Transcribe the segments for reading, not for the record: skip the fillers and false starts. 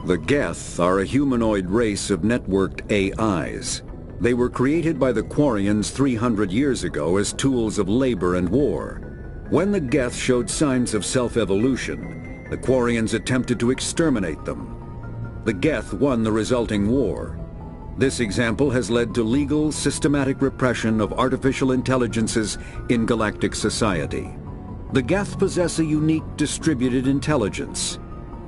The Geth are a humanoid race of networked AIs. They were created by the Quarians 300 years ago as tools of labor and war. When the Geth showed signs of self-evolution, the Quarians attempted to exterminate them. The Geth won the resulting war. This example has led to legal, systematic repression of artificial intelligences in galactic society. The Geth possess a unique distributed intelligence.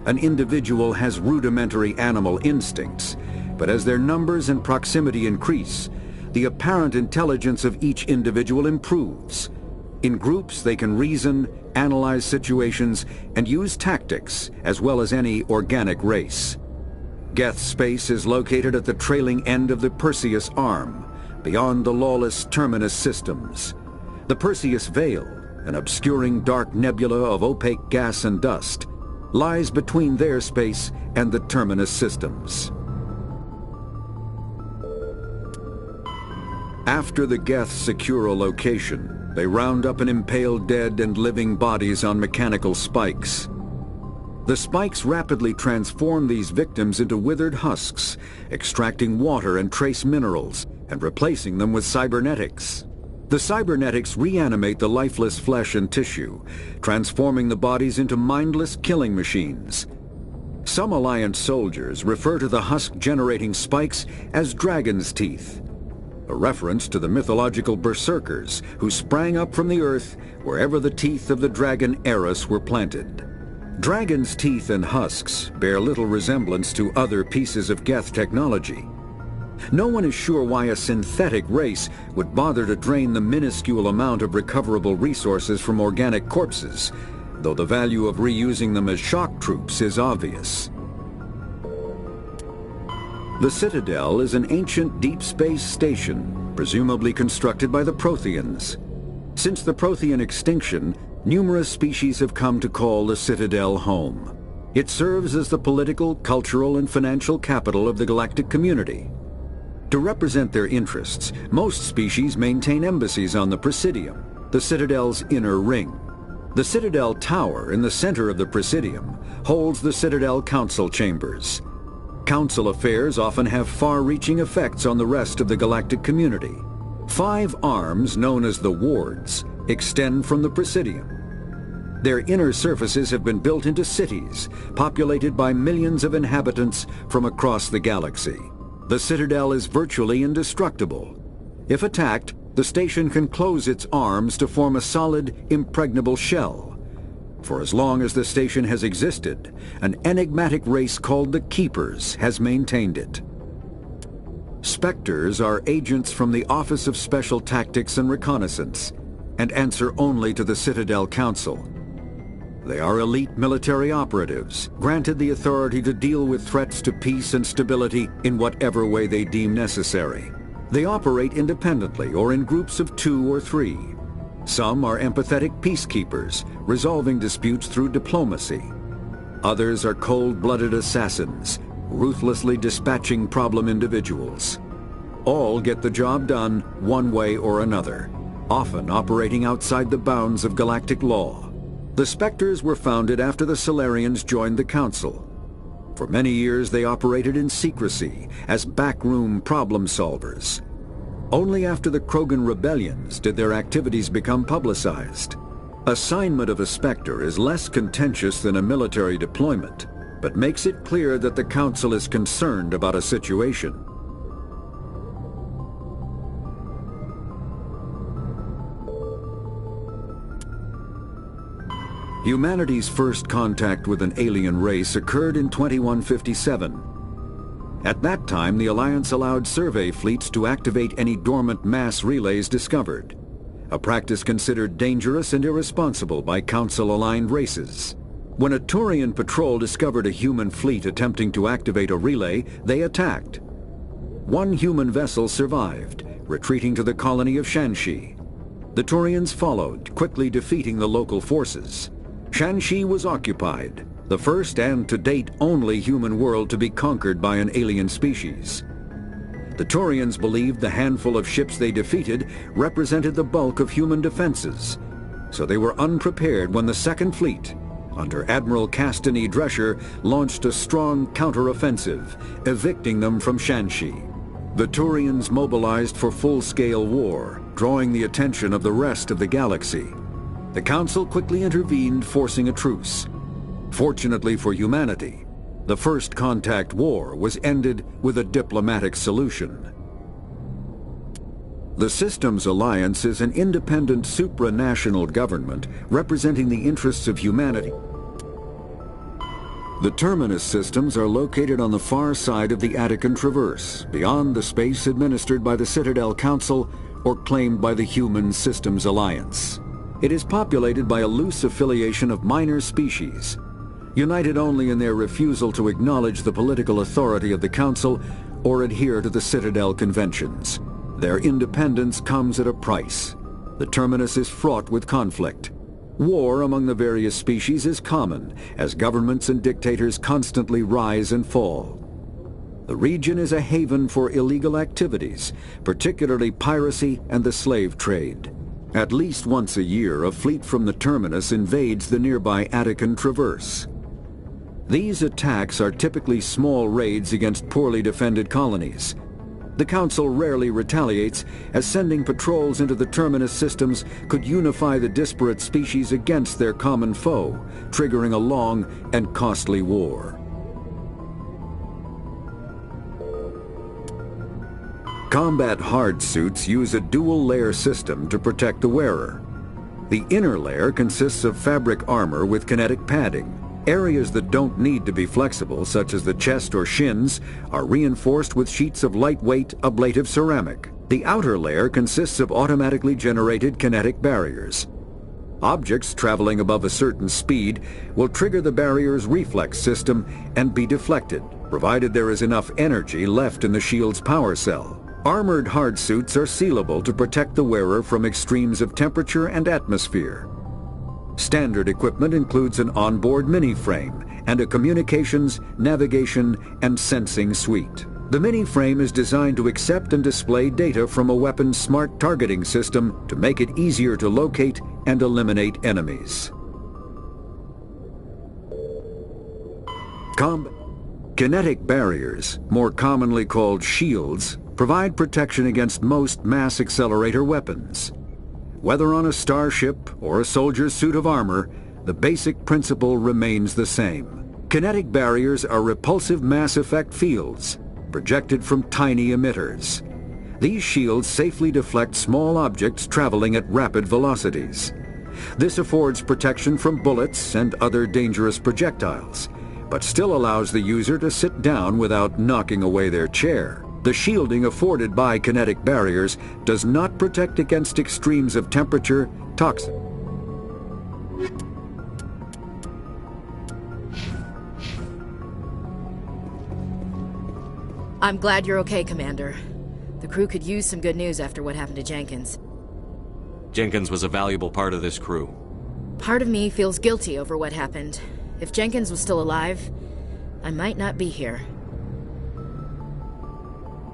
An individual has rudimentary animal instincts, but as their numbers and proximity increase, the apparent intelligence of each individual improves. In groups, they can reason, analyze situations, and use tactics, as well as any organic race. Geth space is located at the trailing end of the Perseus Arm, beyond the lawless Terminus systems. The Perseus Veil, an obscuring dark nebula of opaque gas and dust, lies between their space and the Terminus systems. After the Geth secure a location, they round up and impale dead and living bodies on mechanical spikes. The spikes rapidly transform these victims into withered husks, extracting water and trace minerals, and replacing them with cybernetics. The cybernetics reanimate the lifeless flesh and tissue, transforming the bodies into mindless killing machines. Some Alliance soldiers refer to the husk-generating spikes as dragon's teeth, a reference to the mythological berserkers who sprang up from the earth wherever the teeth of the dragon Eris were planted. Dragon's teeth and husks bear little resemblance to other pieces of Geth technology. No one is sure why a synthetic race would bother to drain the minuscule amount of recoverable resources from organic corpses, though the value of reusing them as shock troops is obvious. The Citadel is an ancient deep space station, presumably constructed by the Protheans. Since the Prothean extinction, numerous species have come to call the Citadel home. It serves as the political, cultural, and financial capital of the galactic community. To represent their interests, most species maintain embassies on the Presidium, the Citadel's inner ring. The Citadel Tower in the center of the Presidium holds the Citadel Council Chambers. Council affairs often have far-reaching effects on the rest of the galactic community. 5 arms, known as the Wards, extend from the Presidium. Their inner surfaces have been built into cities, populated by millions of inhabitants from across the galaxy. The Citadel is virtually indestructible. If attacked, the station can close its arms to form a solid, impregnable shell. For as long as the station has existed, an enigmatic race called the Keepers has maintained it. Spectres are agents from the Office of Special Tactics and Reconnaissance, and answer only to the Citadel Council. They are elite military operatives, granted the authority to deal with threats to peace and stability in whatever way they deem necessary. They operate independently or in groups of 2 or 3. Some are empathetic peacekeepers, resolving disputes through diplomacy. Others are cold-blooded assassins, ruthlessly dispatching problem individuals. All get the job done one way or another, often operating outside the bounds of galactic law. The Spectres were founded after the Solarians joined the Council. For many years they operated in secrecy as backroom problem solvers. Only after the Krogan rebellions did their activities become publicized. Assignment of a Spectre is less contentious than a military deployment, but makes it clear that the Council is concerned about a situation. Humanity's first contact with an alien race occurred in 2157. At that time, the Alliance allowed survey fleets to activate any dormant mass relays discovered, a practice considered dangerous and irresponsible by Council-aligned races. When a Turian patrol discovered a human fleet attempting to activate a relay, they attacked. One human vessel survived, retreating to the colony of Shanxi. The Turians followed, quickly defeating the local forces. Shanxi was occupied, the first and to date only human world to be conquered by an alien species. The Turians believed the handful of ships they defeated represented the bulk of human defenses, so they were unprepared when the Second Fleet, under Admiral Castanet Drescher, launched a strong counter-offensive, evicting them from Shanxi. The Turians mobilized for full-scale war, drawing the attention of the rest of the galaxy. The Council quickly intervened, forcing a truce. Fortunately for humanity, the First Contact War was ended with a diplomatic solution. The Systems Alliance is an independent supranational government representing the interests of humanity. The Terminus systems are located on the far side of the Attican Traverse, beyond the space administered by the Citadel Council or claimed by the Human Systems Alliance. It is populated by a loose affiliation of minor species, united only in their refusal to acknowledge the political authority of the Council or adhere to the Citadel Conventions. Their independence comes at a price. The Terminus is fraught with conflict. War among the various species is common, as governments and dictators constantly rise and fall. The region is a haven for illegal activities, particularly piracy and the slave trade. At least once a year, a fleet from the Terminus invades the nearby Attican Traverse. These attacks are typically small raids against poorly defended colonies. The Council rarely retaliates, as sending patrols into the Terminus systems could unify the disparate species against their common foe, triggering a long and costly war. Combat hard suits use a dual-layer system to protect the wearer. The inner layer consists of fabric armor with kinetic padding. Areas that don't need to be flexible, such as the chest or shins, are reinforced with sheets of lightweight, ablative ceramic. The outer layer consists of automatically generated kinetic barriers. Objects traveling above a certain speed will trigger the barrier's reflex system and be deflected, provided there is enough energy left in the shield's power cell. Armored hard suits are sealable to protect the wearer from extremes of temperature and atmosphere. Standard equipment includes an onboard mini-frame and a communications, navigation, and sensing suite. The mini-frame is designed to accept and display data from a weapon's smart targeting system to make it easier to locate and eliminate enemies. Kinetic barriers, more commonly called shields, provide protection against most mass accelerator weapons. Whether on a starship or a soldier's suit of armor, the basic principle remains the same. Kinetic barriers are repulsive mass effect fields, projected from tiny emitters. These shields safely deflect small objects traveling at rapid velocities. This affords protection from bullets and other dangerous projectiles, but still allows the user to sit down without knocking away their chair. The shielding afforded by kinetic barriers does not protect against extremes of temperature, toxin. I'm glad you're okay, Commander. The crew could use some good news after what happened to Jenkins. Jenkins was a valuable part of this crew. Part of me feels guilty over what happened. If Jenkins was still alive, I might not be here.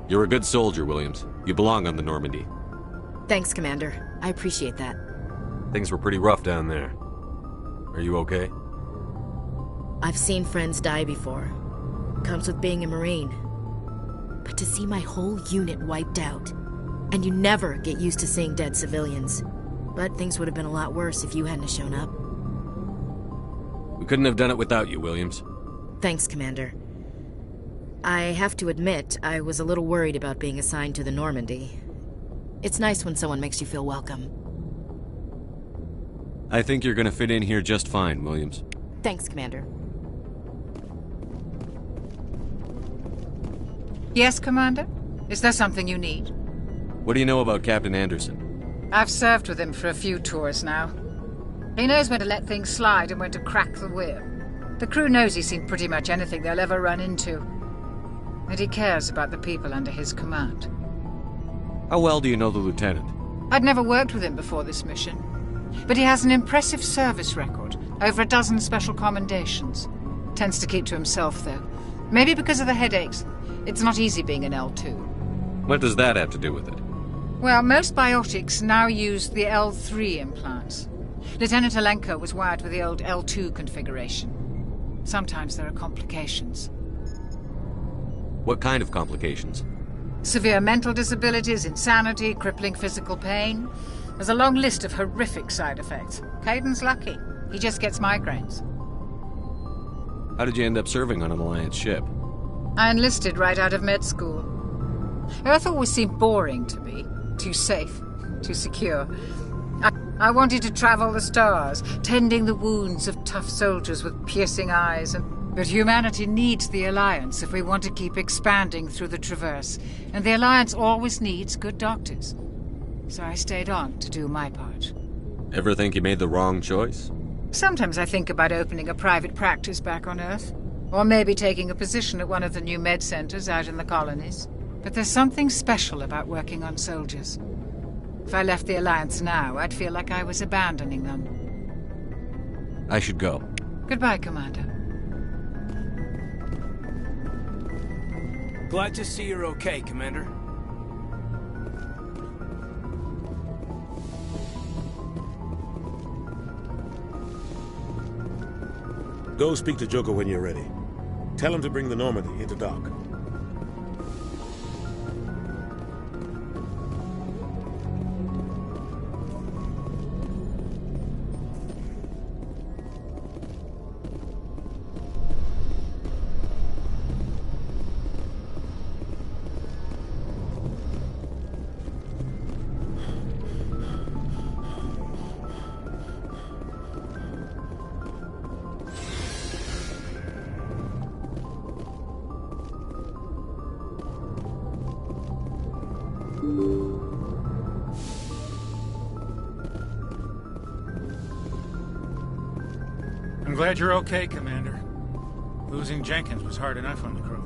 You're a good soldier, Williams. You belong on the Normandy. Thanks, Commander. I appreciate that. Things were pretty rough down there. Are you okay? I've seen friends die before. Comes with being a Marine. But to see my whole unit wiped out, and you never get used to seeing dead civilians. But things would have been a lot worse if you hadn't shown up. We couldn't have done it without you, Williams. Thanks, Commander. I have to admit, I was a little worried about being assigned to the Normandy. It's nice when someone makes you feel welcome. I think you're gonna fit in here just fine, Williams. Thanks, Commander. Yes, Commander? Is there something you need? What do you know about Captain Anderson? I've served with him for a few tours now. He knows when to let things slide and when to crack the whip. The crew knows he's seen pretty much anything they'll ever run into. And he cares about the people under his command. How well do you know the lieutenant? I'd never worked with him before this mission. But he has an impressive service record, over a dozen special commendations. Tends to keep to himself, though. Maybe because of the headaches. It's not easy being an L2. What does that have to do with it? Well, most biotics now use the L3 implants. Lieutenant Alenko was wired with the old L2 configuration. Sometimes there are complications. What kind of complications? Severe mental disabilities, insanity, crippling physical pain. There's a long list of horrific side effects. Caden's lucky. He just gets migraines. How did you end up serving on an Alliance ship? I enlisted right out of med school. Earth always seemed boring to me. Too safe, too secure. I wanted to travel the stars, tending the wounds of tough soldiers with piercing eyes. But humanity needs the Alliance if we want to keep expanding through the Traverse. And the Alliance always needs good doctors. So I stayed on to do my part. Ever think you made the wrong choice? Sometimes I think about opening a private practice back on Earth. Or maybe taking a position at one of the new med centers out in the colonies. But there's something special about working on soldiers. If I left the Alliance now, I'd feel like I was abandoning them. I should go. Goodbye, Commander. Glad to see you're okay, Commander. Go speak to Joker when you're ready. Tell him to bring the Normandy into dock. I'm glad you're okay, Commander. Losing Jenkins was hard enough on the crew.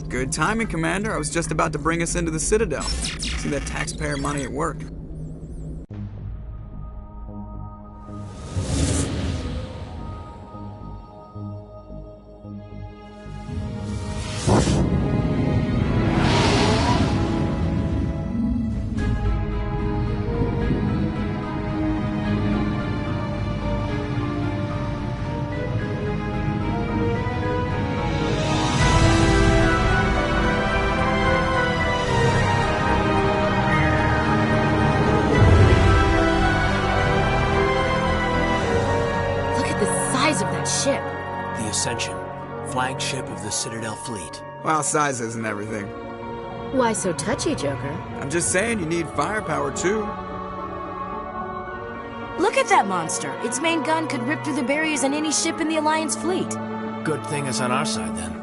Good timing, Commander. I was just about to bring us into the Citadel. See that taxpayer money at work. Ascension, flagship of the Citadel fleet. Well, sizes and everything. Why so touchy, Joker? I'm just saying you need firepower too. Look at that monster. Its main gun could rip through the barriers in any ship in the Alliance fleet. Good thing it's on our side, then.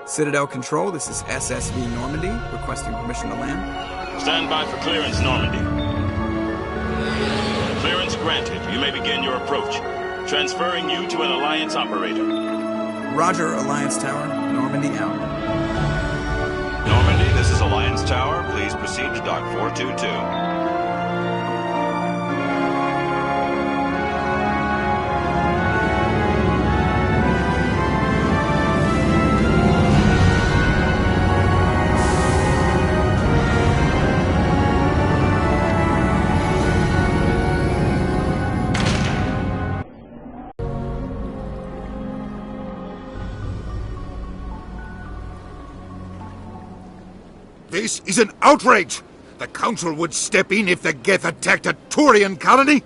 Citadel Control, this is SSV Normandy, requesting permission to land. Stand by for clearance, Normandy. Clearance granted. You may begin your approach. Transferring you to an Alliance operator. Roger, Alliance Tower. Normandy out. Normandy, this is Alliance Tower. Please proceed to Dock 422. This is an outrage! The Council would step in if the Geth attacked a Turian colony?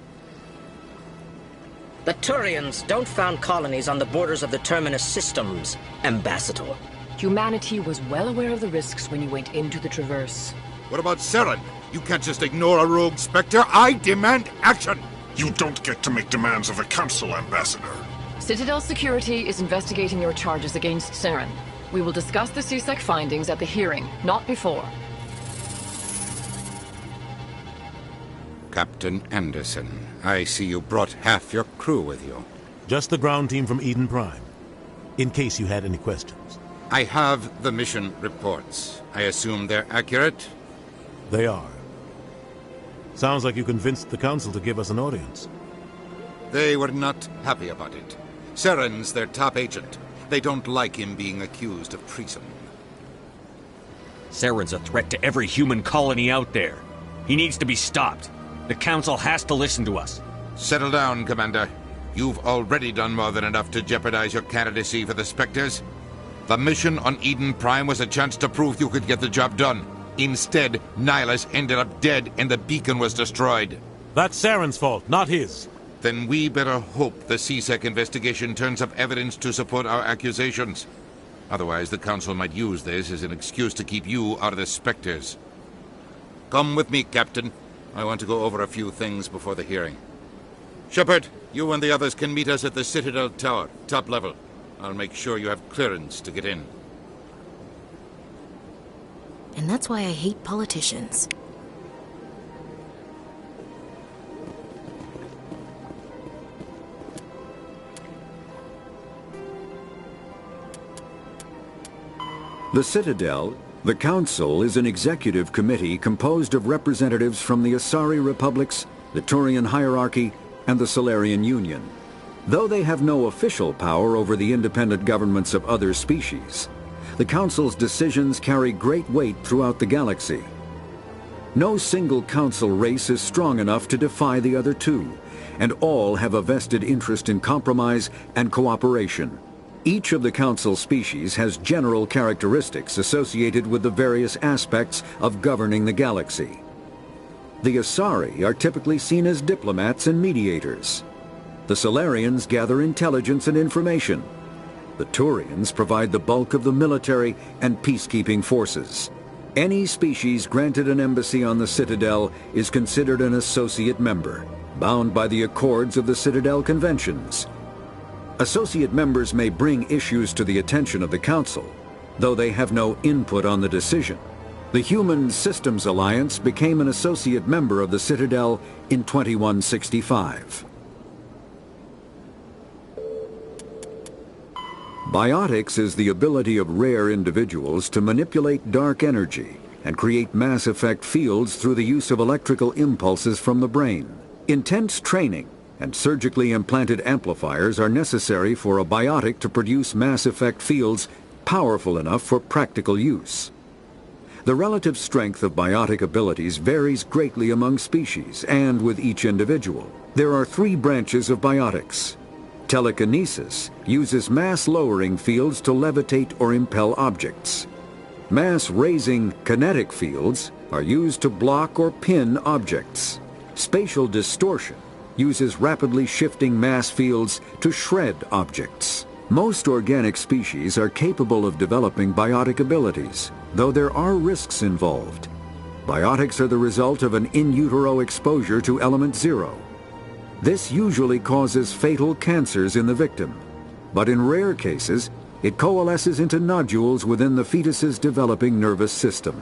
The Turians don't found colonies on the borders of the Terminus systems, Ambassador. Humanity was well aware of the risks when you went into the Traverse. What about Saren? You can't just ignore a rogue Spectre. I demand action! You don't get to make demands of the Council, Ambassador. Citadel Security is investigating your charges against Saren. We will discuss the CSEC findings at the hearing, not before. Captain Anderson, I see you brought half your crew with you. Just the ground team from Eden Prime, in case you had any questions. I have the mission reports. I assume they're accurate? They are. Sounds like you convinced the Council to give us an audience. They were not happy about it. Saren's their top agent. They don't like him being accused of treason. Saren's a threat to every human colony out there. He needs to be stopped. The Council has to listen to us. Settle down, Commander. You've already done more than enough to jeopardize your candidacy for the Spectres. The mission on Eden Prime was a chance to prove you could get the job done. Instead, Nihilus ended up dead and the beacon was destroyed. That's Saren's fault, not his. Then we better hope the CSEC investigation turns up evidence to support our accusations. Otherwise, the Council might use this as an excuse to keep you out of the Spectres. Come with me, Captain. I want to go over a few things before the hearing. Shepard, you and the others can meet us at the Citadel Tower, top level. I'll make sure you have clearance to get in. And that's why I hate politicians. The Citadel, the Council, is an executive committee composed of representatives from the Asari Republics, the Turian Hierarchy, and the Solarian Union. Though they have no official power over the independent governments of other species, the Council's decisions carry great weight throughout the galaxy. No single Council race is strong enough to defy the other two, and all have a vested interest in compromise and cooperation. Each of the Council species has general characteristics associated with the various aspects of governing the galaxy. The Asari are typically seen as diplomats and mediators. The Solarians gather intelligence and information. The Turians provide the bulk of the military and peacekeeping forces. Any species granted an embassy on the Citadel is considered an associate member, bound by the accords of the Citadel Conventions. Associate members may bring issues to the attention of the Council, though they have no input on the decision. The Human Systems Alliance became an associate member of the Citadel in 2165. Biotics is the ability of rare individuals to manipulate dark energy and create mass effect fields through the use of electrical impulses from the brain. Intense training and surgically implanted amplifiers are necessary for a biotic to produce mass effect fields powerful enough for practical use. The relative strength of biotic abilities varies greatly among species and with each individual. There are three branches of biotics. Telekinesis uses mass-lowering fields to levitate or impel objects. Mass-raising kinetic fields are used to block or pin objects. Spatial distortion uses rapidly shifting mass fields to shred objects. Most organic species are capable of developing biotic abilities, though there are risks involved. Biotics are the result of an in utero exposure to element 0. This usually causes fatal cancers in the victim, but in rare cases, it coalesces into nodules within the fetus's developing nervous system.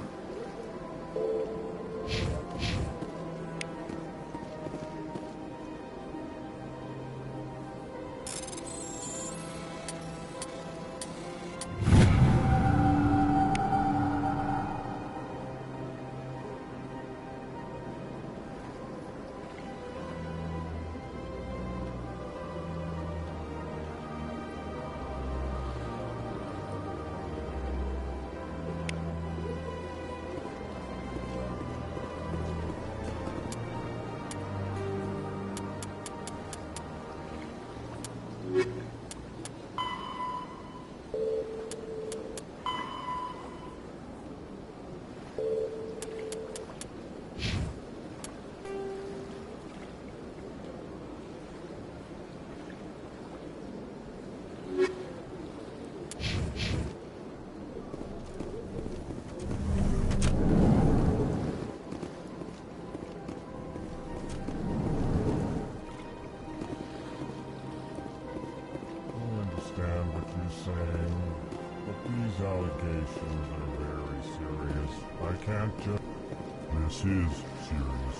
This is serious.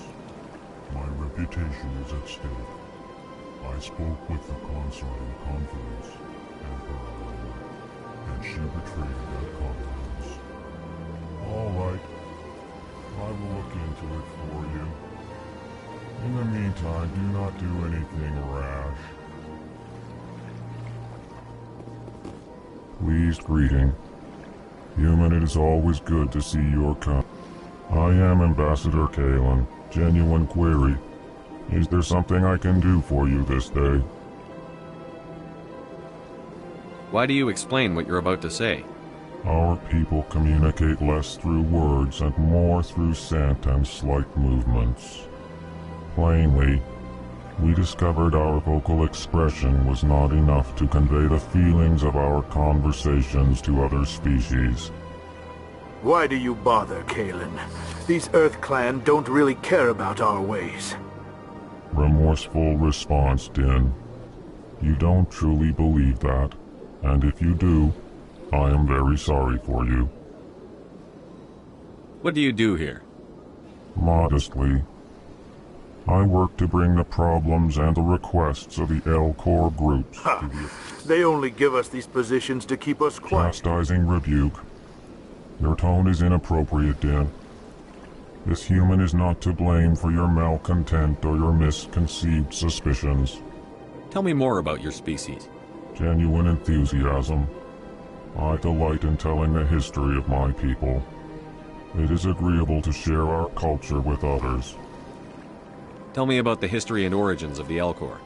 My reputation is at stake. I spoke with the consort in confidence, and she betrayed that confidence. All right. I will look into it for you. In the meantime, do not do anything rash. Pleased greeting. Human, it is always good to see your kind. I am Ambassador Kalen. Genuine query. Is there something I can do for you this day? Why do you explain what you're about to say? Our people communicate less through words and more through scent and slight movements. Plainly, we discovered our vocal expression was not enough to convey the feelings of our conversations to other species. Why do you bother, Kalen? These Earth Clan don't really care about our ways. Remorseful response, Din. You don't truly believe that, and if you do, I am very sorry for you. What do you do here? Modestly, I work to bring the problems and the requests of the L-Corps groups to the... They only give us these positions to keep us quiet. Chastising rebuke. Your tone is inappropriate, Din. This human is not to blame for your malcontent or your misconceived suspicions. Tell me more about your species. Genuine enthusiasm. I delight in telling the history of my people. It is agreeable to share our culture with others. Tell me about the history and origins of the L-Corps.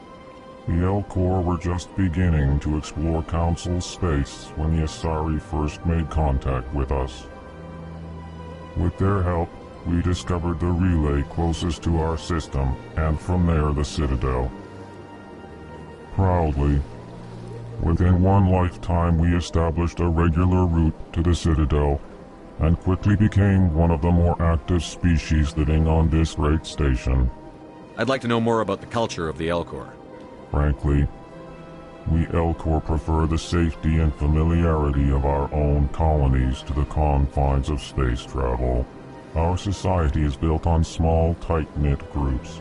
The L-Corps were just beginning to explore Council space when the Asari first made contact with us. With their help, we discovered the relay closest to our system, and from there the Citadel. Proudly, within one lifetime we established a regular route to the Citadel, and quickly became one of the more active species living on this great station. I'd like to know more about the culture of the L-Corps. Frankly, we L-Corps prefer the safety and familiarity of our own colonies to the confines of space travel. Our society is built on small, tight-knit groups,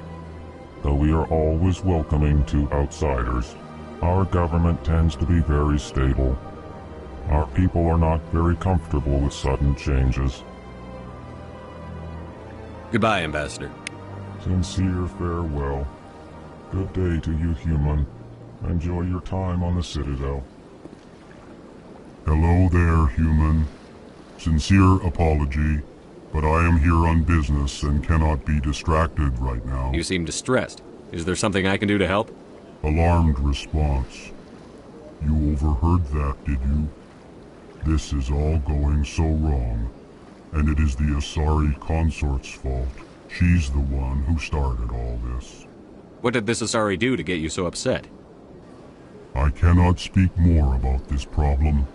though we are always welcoming to outsiders. Our government tends to be very stable. Our people are not very comfortable with sudden changes. Goodbye, Ambassador. Sincere farewell. Good day to you, human. Enjoy your time on the Citadel. Hello there, human. Sincere apology, but I am here on business and cannot be distracted right now. You seem distressed. Is there something I can do to help? Alarmed response. You overheard that, did you? This is all going so wrong, and it is the Asari consort's fault. She's the one who started all this. What did this Asari do to get you so upset? I cannot speak more about this problem.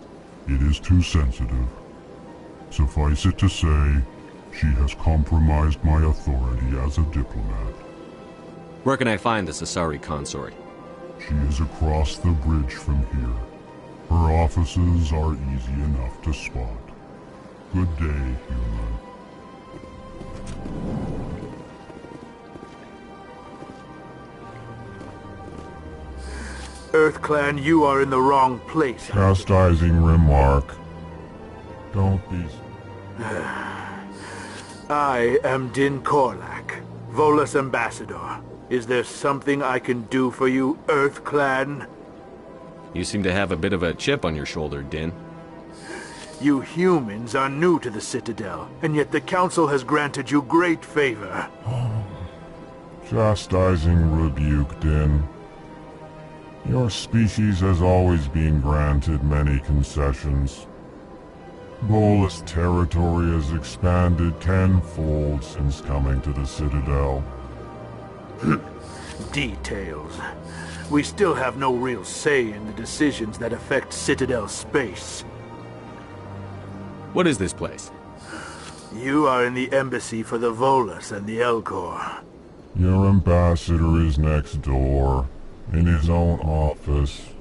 It is too sensitive. Suffice it to say, she has compromised my authority as a diplomat. Where can I find the Asari consort? She is across the bridge from here. Her offices are easy enough to spot. Good day, human. EarthClan, you are in the wrong place. Chastising remark. Don't be... I am Din Korlak, Volus Ambassador. Is there something I can do for you, EarthClan? You seem to have a bit of a chip on your shoulder, Din. You humans are new to the Citadel, and yet the Council has granted you great favor. Chastising rebuke, Din. Your species has always been granted many concessions. Volus territory has expanded tenfold since coming to the Citadel. Details. We still have no real say in the decisions that affect Citadel space. What is this place? You are in the embassy for the Volus and the Elcor. Your ambassador is next door, in his own office.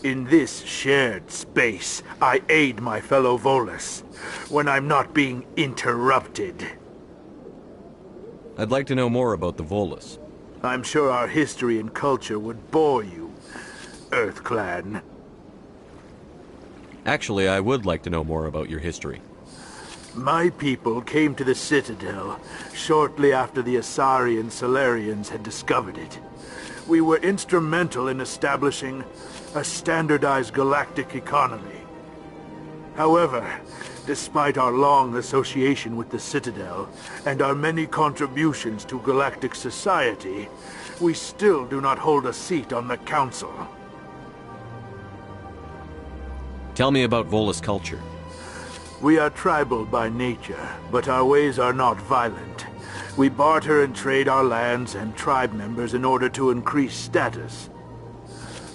In this shared space, I aid my fellow Volus, when I'm not being interrupted. I'd like to know more about the Volus. I'm sure our history and culture would bore you, EarthClan. Actually, I would like to know more about your history. My people came to the Citadel shortly after the Asari and Solarians had discovered it. We were instrumental in establishing a standardized galactic economy. However, despite our long association with the Citadel and our many contributions to galactic society, we still do not hold a seat on the Council. Tell me about Volus culture. We are tribal by nature, but our ways are not violent. We barter and trade our lands and tribe members in order to increase status.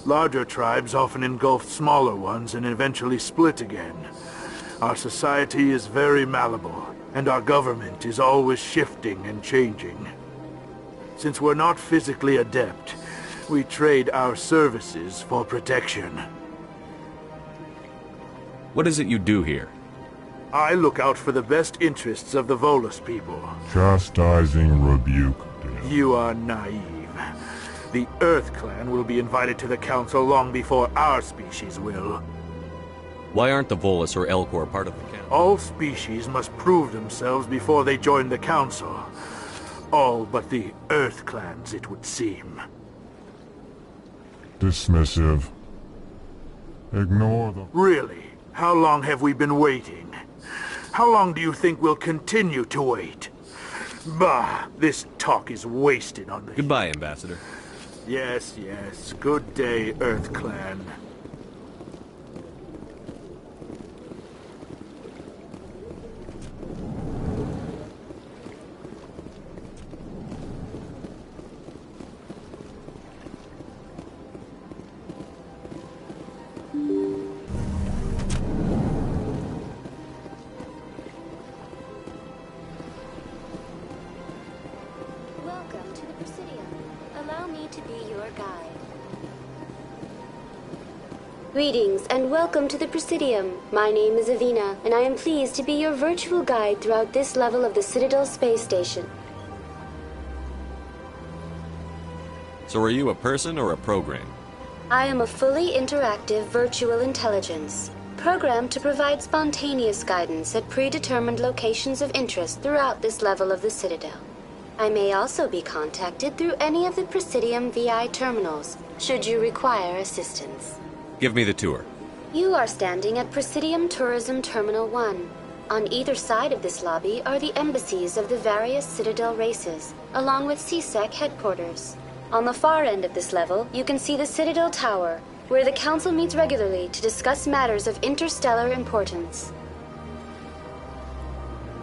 Larger tribes often engulf smaller ones and eventually split again. Our society is very malleable, and our government is always shifting and changing. Since we're not physically adept, we trade our services for protection. What is it you do here? I look out for the best interests of the Volus people. Chastising rebuke, Din. You are naive. The EarthClan will be invited to the Council long before our species will. Why aren't the Volus or Elcor part of the Council? All species must prove themselves before they join the Council. All but the EarthClans, it would seem. Dismissive. Ignore them. Really? How long have we been waiting? How long do you think we'll continue to wait? Bah, this talk is wasted on the... Goodbye, Ambassador. Yes, yes. Good day, EarthClan. Welcome to the Presidium. Allow me to be your guide. Greetings and welcome to the Presidium. My name is Avina, and I am pleased to be your virtual guide throughout this level of the Citadel space station. So are you a person or a program? I am a fully interactive virtual intelligence, programmed to provide spontaneous guidance at predetermined locations of interest throughout this level of the Citadel. I may also be contacted through any of the Presidium VI terminals, should you require assistance. Give me the tour. You are standing at Presidium Tourism Terminal 1. On either side of this lobby are the embassies of the various Citadel races, along with CSEC headquarters. On the far end of this level, you can see the Citadel Tower, where the Council meets regularly to discuss matters of interstellar importance.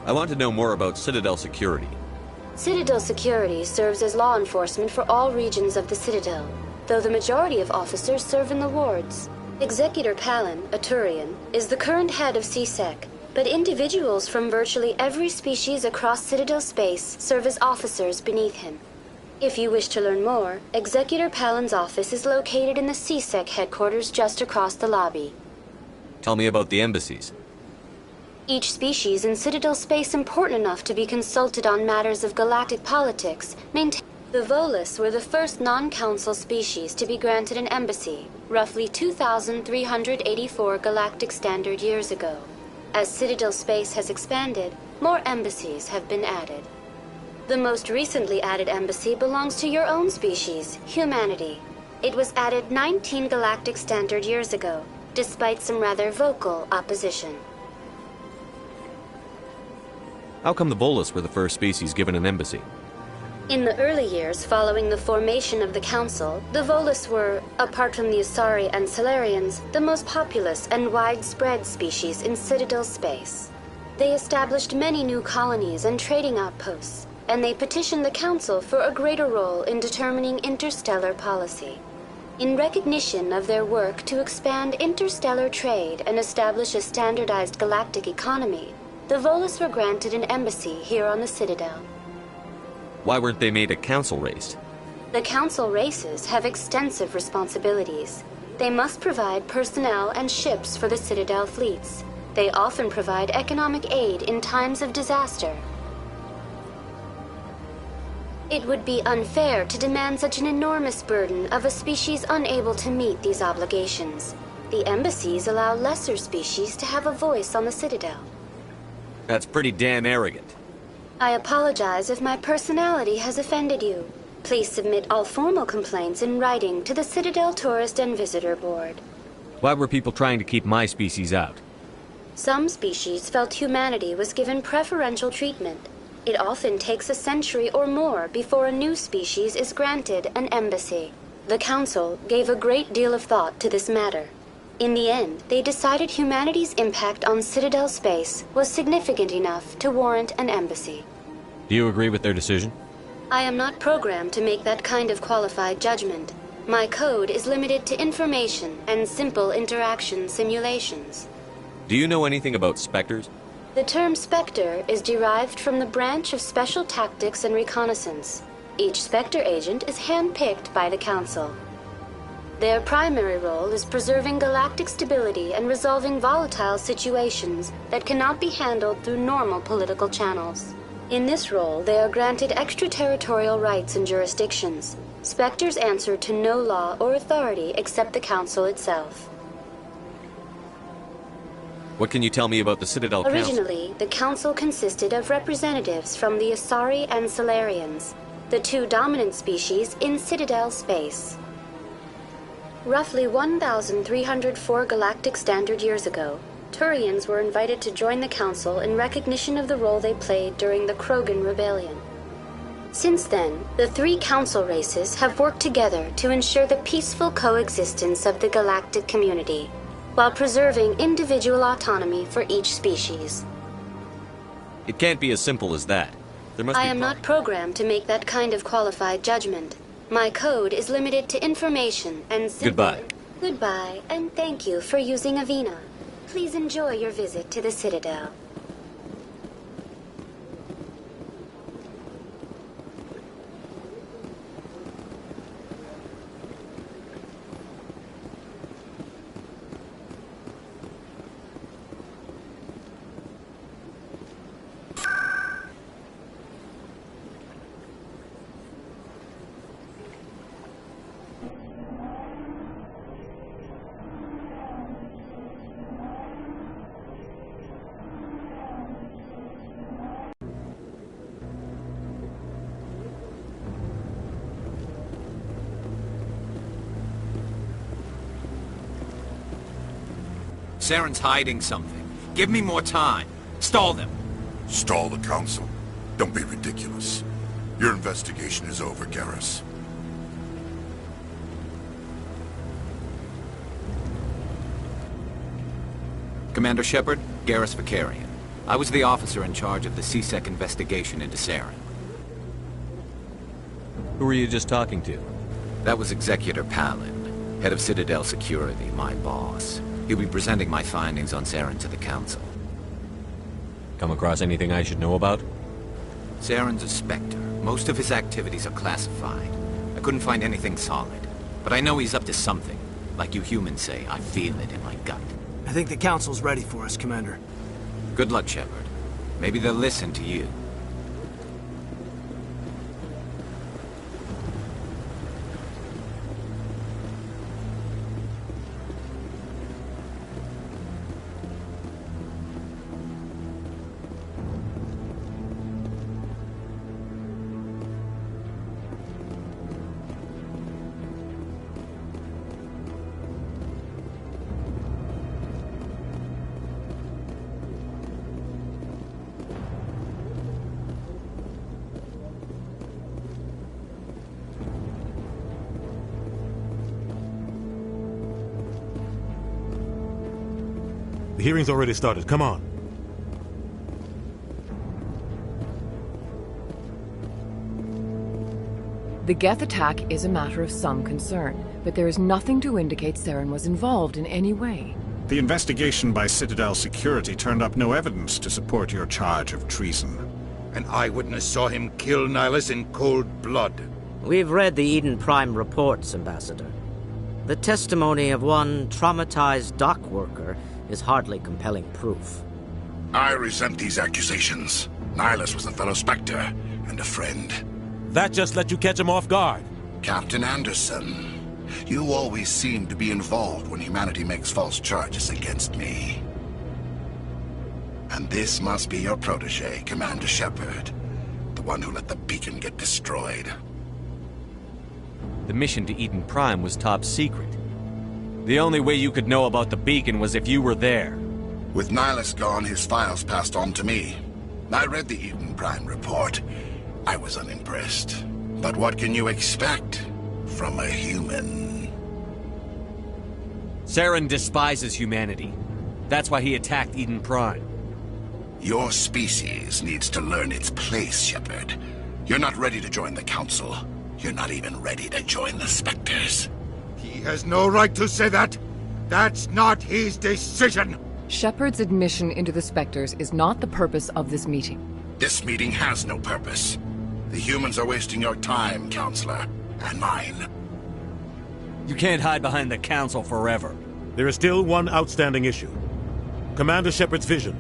I want to know more about Citadel security. Citadel security serves as law enforcement for all regions of the Citadel. though the majority of officers serve in the wards. Executor Palin, a Turian, is the current head of CSEC, but individuals from virtually every species across Citadel space serve as officers beneath him. If you wish to learn more, Executor Palin's office is located in the CSEC headquarters just across the lobby. Tell me about the embassies. Each species in Citadel space important enough to be consulted on matters of galactic politics maintain. The Volus were the first non-council species to be granted an embassy, roughly 2,384 galactic standard years ago. As Citadel space has expanded, more embassies have been added. The most recently added embassy belongs to your own species, humanity. It was added 19 galactic standard years ago, despite some rather vocal opposition. How come the Volus were the first species given an embassy? In the early years following the formation of the Council, the Volus were, apart from the Asari and Solarians, the most populous and widespread species in Citadel space. They established many new colonies and trading outposts, and they petitioned the Council for a greater role in determining interstellar policy. In recognition of their work to expand interstellar trade and establish a standardized galactic economy, the Volus were granted an embassy here on the Citadel. Why weren't they made a council race? The council races have extensive responsibilities. They must provide personnel and ships for the Citadel fleets. They often provide economic aid in times of disaster. It would be unfair to demand such an enormous burden of a species unable to meet these obligations. The embassies allow lesser species to have a voice on the Citadel. That's pretty damn arrogant. I apologize if my personality has offended you. Please submit all formal complaints in writing to the Citadel Tourist and Visitor Board. Why were people trying to keep my species out? Some species felt humanity was given preferential treatment. It often takes a century or more before a new species is granted an embassy. The Council gave a great deal of thought to this matter. In the end, they decided humanity's impact on Citadel space was significant enough to warrant an embassy. Do you agree with their decision? I am not programmed to make that kind of qualified judgment. My code is limited to information and simple interaction simulations. Do you know anything about specters? The term Spectre is derived from the branch of Special Tactics and Reconnaissance. Each Spectre agent is handpicked by the Council. Their primary role is preserving galactic stability and resolving volatile situations that cannot be handled through normal political channels. In this role, they are granted extraterritorial rights and jurisdictions. Spectres answer to no law or authority except the Council itself. What can you tell me about the Citadel Council? Originally, the Council consisted of representatives from the Asari and Solarians, the two dominant species in Citadel space. Roughly 1,304 galactic standard years ago, Turians were invited to join the Council in recognition of the role they played during the Krogan Rebellion. Since then, the three Council races have worked together to ensure the peaceful coexistence of the galactic community, while preserving individual autonomy for each species. It can't be as simple as that. There must I be am not programmed to make that kind of qualified judgment. My code is limited to information and Goodbye. Goodbye, and thank you for using Avina. Please enjoy your visit to the Citadel. Saren's hiding something. Give me more time. Stall them. Stall the Council? Don't be ridiculous. Your investigation is over, Garrus. Commander Shepard, Garrus Vicarian. I was the officer in charge of the CSEC investigation into Saren. Who were you just talking to? That was Executor Palin, head of Citadel Security, my boss. He'll be presenting my findings on Saren to the Council. Come across anything I should know about? Saren's a Spectre. Most of his activities are classified. I couldn't find anything solid. But I know he's up to something. Like you humans say, I feel it in my gut. I think the Council's ready for us, Commander. Good luck, Shepard. Maybe they'll listen to you. The hearing's already started. Come on. The Geth attack is a matter of some concern, but there is nothing to indicate Saren was involved in any way. The investigation by Citadel Security turned up no evidence to support your charge of treason. An eyewitness saw him kill Nihilus in cold blood. We've read the Eden Prime reports, Ambassador. The testimony of one traumatized dock worker is hardly compelling proof. I resent these accusations. Nihilus was a fellow Spectre and a friend. That just let you catch him off guard. Captain Anderson, you always seem to be involved when humanity makes false charges against me. And this must be your protege, Commander Shepard. The one who let the beacon get destroyed. The mission to Eden Prime was top secret. The only way you could know about the beacon was if you were there. With Nihilus gone, his files passed on to me. I read the Eden Prime report. I was unimpressed. But what can you expect from a human? Saren despises humanity. That's why he attacked Eden Prime. Your species needs to learn its place, Shepard. You're not ready to join the Council. You're not even ready to join the Spectres. He has no right to say that. That's not his decision. Shepard's admission into the Spectres is not the purpose of this meeting. This meeting has no purpose. The humans are wasting your time, Counselor, and mine. You can't hide behind the Council forever. There is still one outstanding issue. Commander Shepard's vision.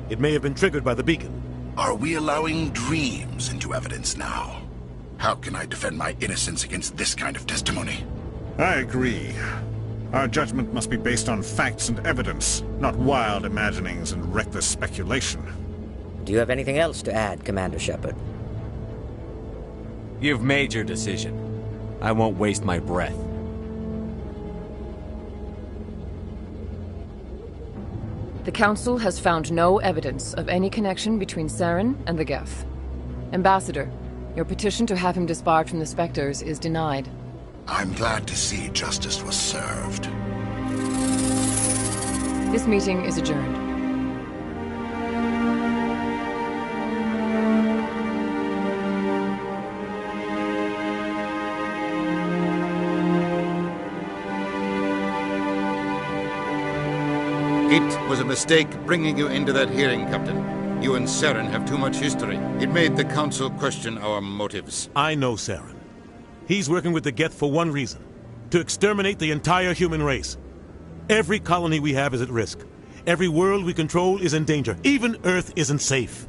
It may have been triggered by the beacon. Are we allowing dreams into evidence now? How can I defend my innocence against this kind of testimony? I agree. Our judgment must be based on facts and evidence, not wild imaginings and reckless speculation. Do you have anything else to add, Commander Shepard? You've made your decision. I won't waste my breath. The Council has found no evidence of any connection between Saren and the Geth. Ambassador, your petition to have him disbarred from the Spectres is denied. I'm glad to see justice was served. This meeting is adjourned. It was a mistake bringing you into that hearing, Captain. You and Saren have too much history. It made the Council question our motives. I know Saren. He's working with the Geth for one reason. To exterminate the entire human race. Every colony we have is at risk. Every world we control is in danger. Even Earth isn't safe.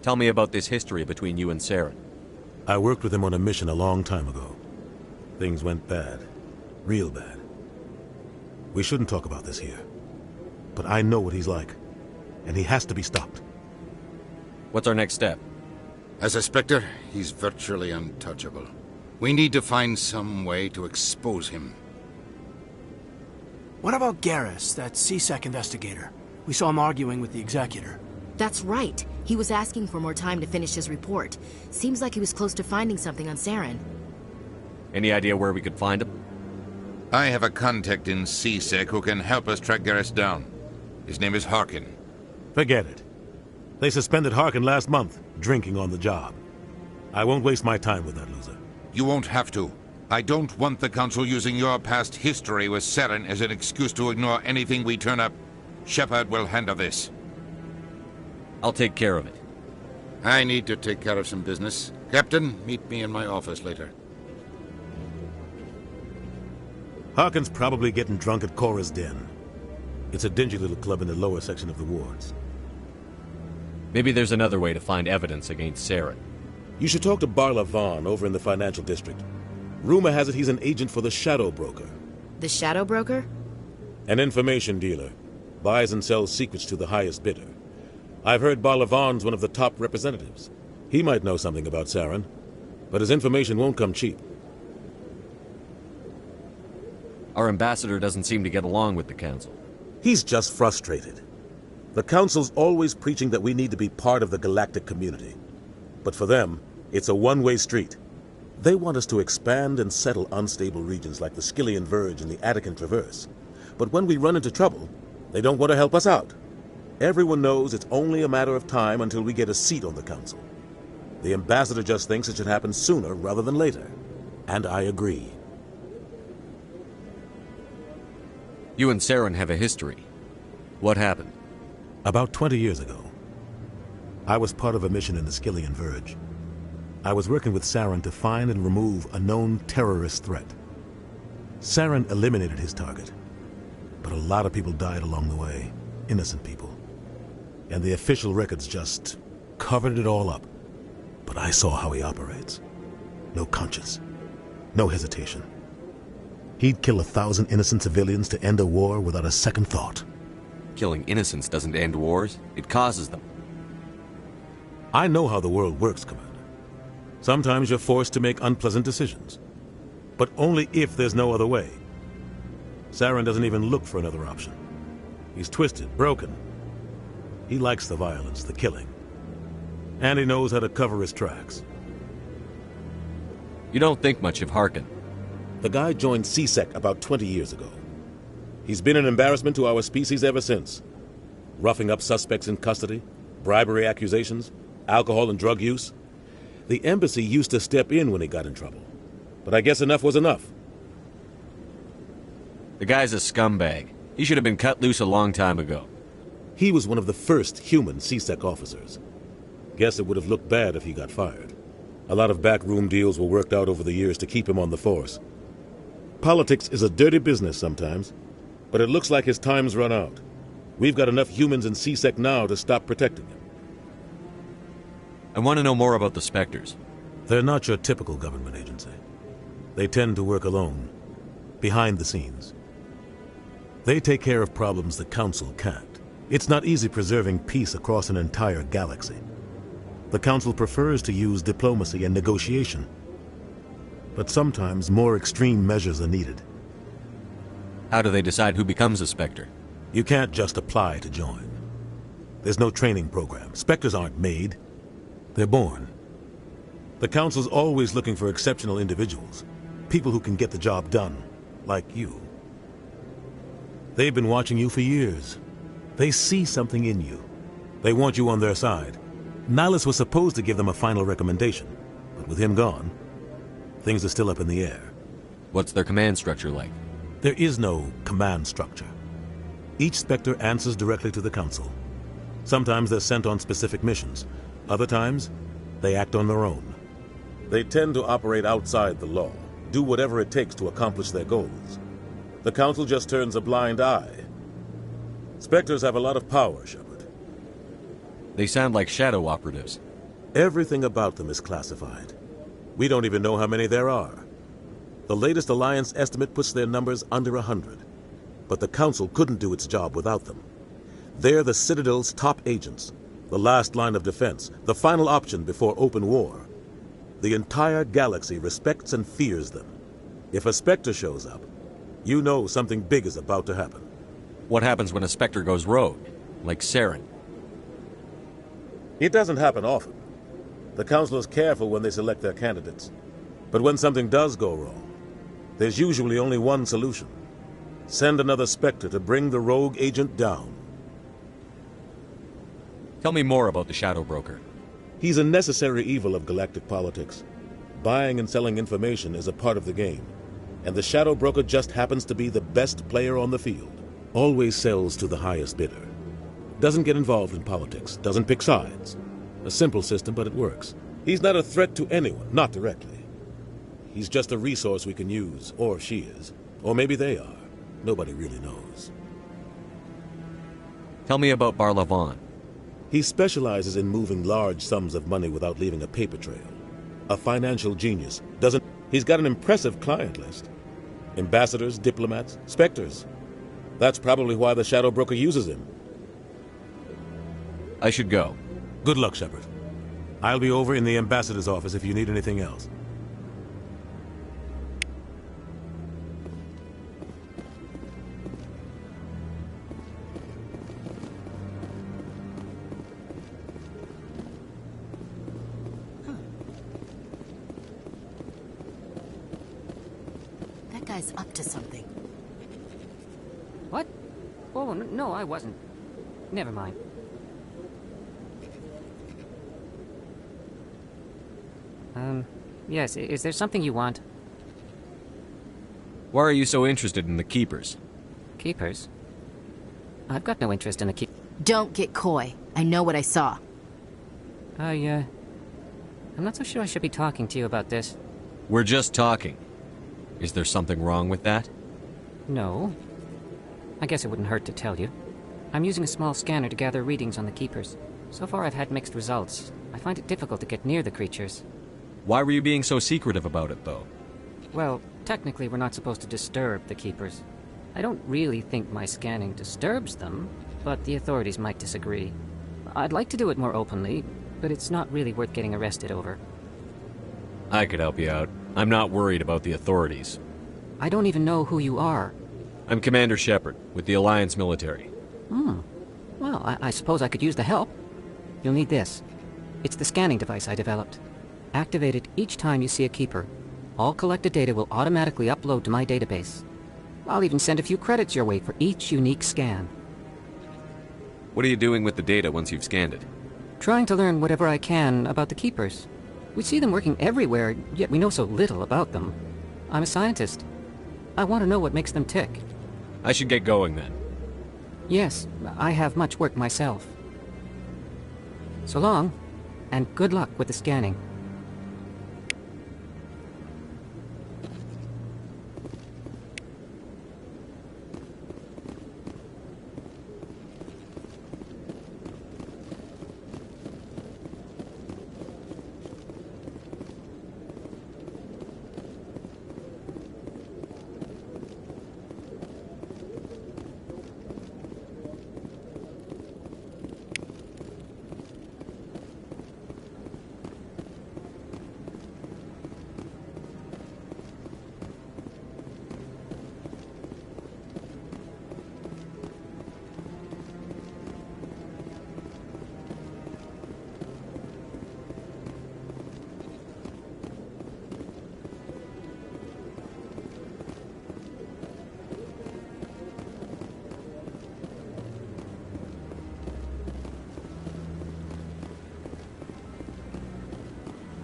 Tell me about this history between you and Saren. I worked with him on a mission a long time ago. Things went bad. Real bad. We shouldn't talk about this here. But I know what he's like. And he has to be stopped. What's our next step? As a Spectre, he's virtually untouchable. We need to find some way to expose him. What about Garrus, that CSEC investigator? We saw him arguing with the Executor. That's right. He was asking for more time to finish his report. Seems like he was close to finding something on Saren. Any idea where we could find him? I have a contact in CSEC who can help us track Garrus down. His name is Harkin. Forget it. They suspended Harkin last month, drinking on the job. I won't waste my time with that loser. You won't have to. I don't want the Council using your past history with Saren as an excuse to ignore anything we turn up. Shepard will handle this. I'll take care of it. I need to take care of some business. Captain, meet me in my office later. Harkin's probably getting drunk at Cora's Den. It's a dingy little club in the lower section of the wards. Maybe there's another way to find evidence against Saren. You should talk to Barla Vaughn over in the financial district. Rumor has it he's an agent for the Shadow Broker. The Shadow Broker? An information dealer. Buys and sells secrets to the highest bidder. I've heard Barla Vaughn's one of the top representatives. He might know something about Saren, but his information won't come cheap. Our ambassador doesn't seem to get along with the Council. He's just frustrated. The Council's always preaching that we need to be part of the galactic community. But for them, it's a one-way street. They want us to expand and settle unstable regions like the Skillian Verge and the Attican Traverse. But when we run into trouble, they don't want to help us out. Everyone knows it's only a matter of time until we get a seat on the Council. The ambassador just thinks it should happen sooner rather than later. And I agree. You and Saren have a history. What happened? About 20 years ago, I was part of a mission in the Skillian Verge. I was working with Saren to find and remove a known terrorist threat. Saren eliminated his target, but a lot of people died along the way, innocent people. And the official records just covered it all up. But I saw how he operates. No conscience, no hesitation. He'd kill 1,000 innocent civilians to end a war without a second thought. Killing innocents doesn't end wars, it causes them. I know how the world works, Commander. Sometimes you're forced to make unpleasant decisions. But only if there's no other way. Saren doesn't even look for another option. He's twisted, broken. He likes the violence, the killing. And he knows how to cover his tracks. You don't think much of Harkin. The guy joined CSEC about 20 years ago. He's been an embarrassment to our species ever since. Roughing up suspects in custody, bribery accusations, alcohol and drug use. The embassy used to step in when he got in trouble. But I guess enough was enough. The guy's a scumbag. He should have been cut loose a long time ago. He was one of the first human CSEC officers. Guess it would have looked bad if he got fired. A lot of backroom deals were worked out over the years to keep him on the force. Politics is a dirty business sometimes, but it looks like his time's run out. We've got enough humans in CSEC now to stop protecting him. I want to know more about the Spectres. They're not your typical government agency. They tend to work alone, behind the scenes. They take care of problems the Council can't. It's not easy preserving peace across an entire galaxy. The Council prefers to use diplomacy and negotiation. But sometimes more extreme measures are needed. How do they decide who becomes a Spectre? You can't just apply to join. There's no training program. Spectres aren't made. They're born. The Council's always looking for exceptional individuals. People who can get the job done, like you. They've been watching you for years. They see something in you. They want you on their side. Nihilus was supposed to give them a final recommendation, but with him gone, things are still up in the air. What's their command structure like? There is no command structure. Each Spectre answers directly to the Council. Sometimes they're sent on specific missions. Other times, they act on their own. They tend to operate outside the law, do whatever it takes to accomplish their goals. The Council just turns a blind eye. Spectres have a lot of power, Shepard. They sound like shadow operatives. Everything about them is classified. We don't even know how many there are. The latest Alliance estimate puts their numbers under 100. But the Council couldn't do its job without them. They're the Citadel's top agents, the last line of defense, the final option before open war. The entire galaxy respects and fears them. If a Spectre shows up, you know something big is about to happen. What happens when a Spectre goes rogue, like Saren? It doesn't happen often. The Council is careful when they select their candidates. But when something does go wrong, there's usually only one solution. Send another Spectre to bring the rogue agent down. Tell me more about the Shadow Broker. He's a necessary evil of galactic politics. Buying and selling information is a part of the game. And the Shadow Broker just happens to be the best player on the field. Always sells to the highest bidder. Doesn't get involved in politics. Doesn't pick sides. A simple system, but it works. He's not a threat to anyone, not directly. He's just a resource we can use, or she is. Or maybe they are. Nobody really knows. Tell me about Barlavon. He specializes in moving large sums of money without leaving a paper trail. A financial genius. He's got an impressive client list. Ambassadors, diplomats, Spectres. That's probably why the Shadow Broker uses him. I should go. Good luck, Shepard. I'll be over in the Ambassador's office if you need anything else. That guy's up to something. What? Oh, no, I wasn't. Never mind. Yes, is there something you want? Why are you so interested in the Keepers? Keepers? I've got no interest in the Don't get coy. I know what I saw. I'm not so sure I should be talking to you about this. We're just talking. Is there something wrong with that? No. I guess it wouldn't hurt to tell you. I'm using a small scanner to gather readings on the Keepers. So far I've had mixed results. I find it difficult to get near the creatures. Why were you being so secretive about it, though? Well, technically we're not supposed to disturb the Keepers. I don't really think my scanning disturbs them, but the authorities might disagree. I'd like to do it more openly, but it's not really worth getting arrested over. I could help you out. I'm not worried about the authorities. I don't even know who you are. I'm Commander Shepard, with the Alliance military. Well, I suppose I could use the help. You'll need this. It's the scanning device I developed. Activate it each time you see a Keeper. All collected data will automatically upload to my database. I'll even send a few credits your way for each unique scan. What are you doing with the data once you've scanned it? Trying to learn whatever I can about the Keepers. We see them working everywhere, yet we know so little about them. I'm a scientist. I want to know what makes them tick. I should get going then. Yes, I have much work myself. So long, and good luck with the scanning.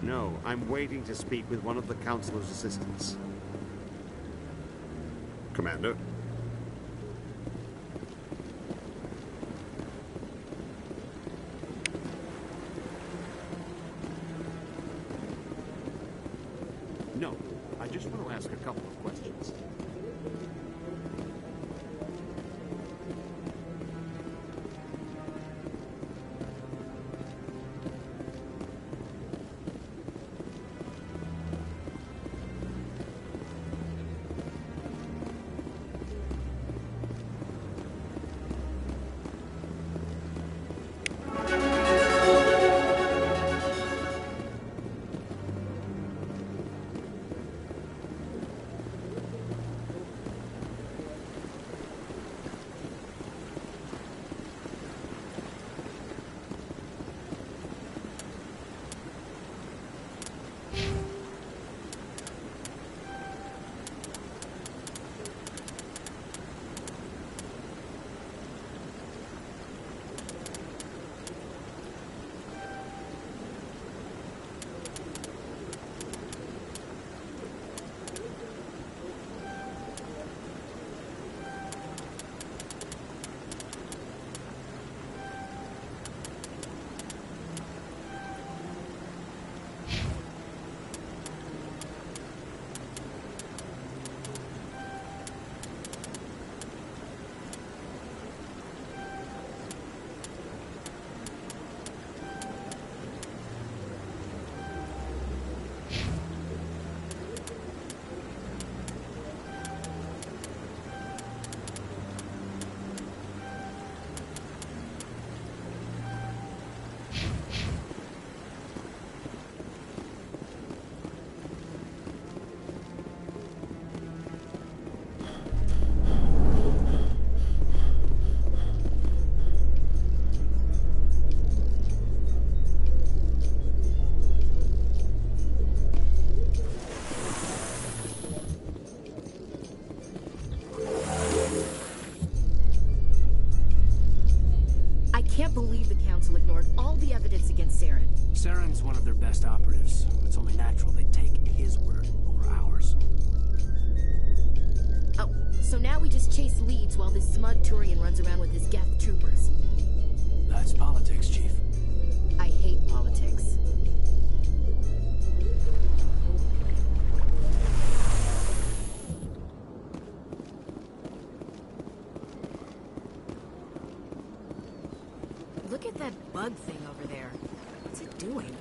No, I'm waiting to speak with one of the Councilor's assistants. Commander? No, I just want to ask a couple of questions. Council ignored all the evidence against Saren. Saren's one of their best operatives. It's only natural they'd take his word over ours. Oh, so now we just chase leads while this smug Turian runs around with his Geth troopers. That's politics, Chief. I hate politics. Look at that bug thing over there. What's it doing?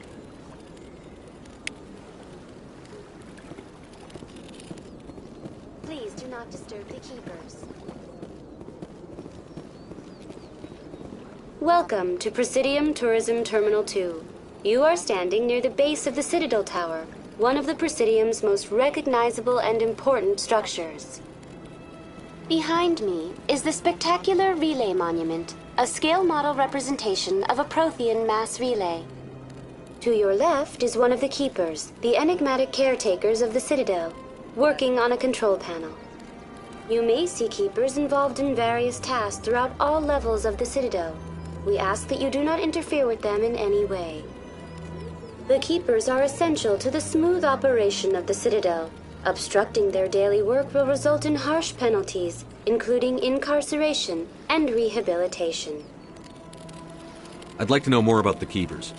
Please do not disturb the keepers. Welcome to Presidium Tourism Terminal 2. You are standing near the base of the Citadel Tower, one of the Presidium's most recognizable and important structures. Behind me is the spectacular Relay Monument, a scale model representation of a Prothean mass relay. To your left is one of the Keepers, the enigmatic caretakers of the Citadel, working on a control panel. You may see Keepers involved in various tasks throughout all levels of the Citadel. We ask that you do not interfere with them in any way. The Keepers are essential to the smooth operation of the Citadel. Obstructing their daily work will result in harsh penalties, including incarceration and rehabilitation. I'd like to know more about the Keepers.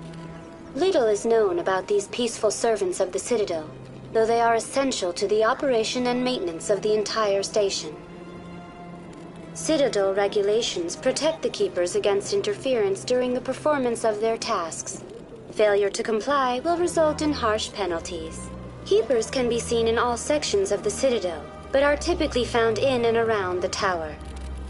Little is known about these peaceful servants of the Citadel, though they are essential to the operation and maintenance of the entire station. Citadel regulations protect the Keepers against interference during the performance of their tasks. Failure to comply will result in harsh penalties. Keepers can be seen in all sections of the Citadel, but are typically found in and around the tower.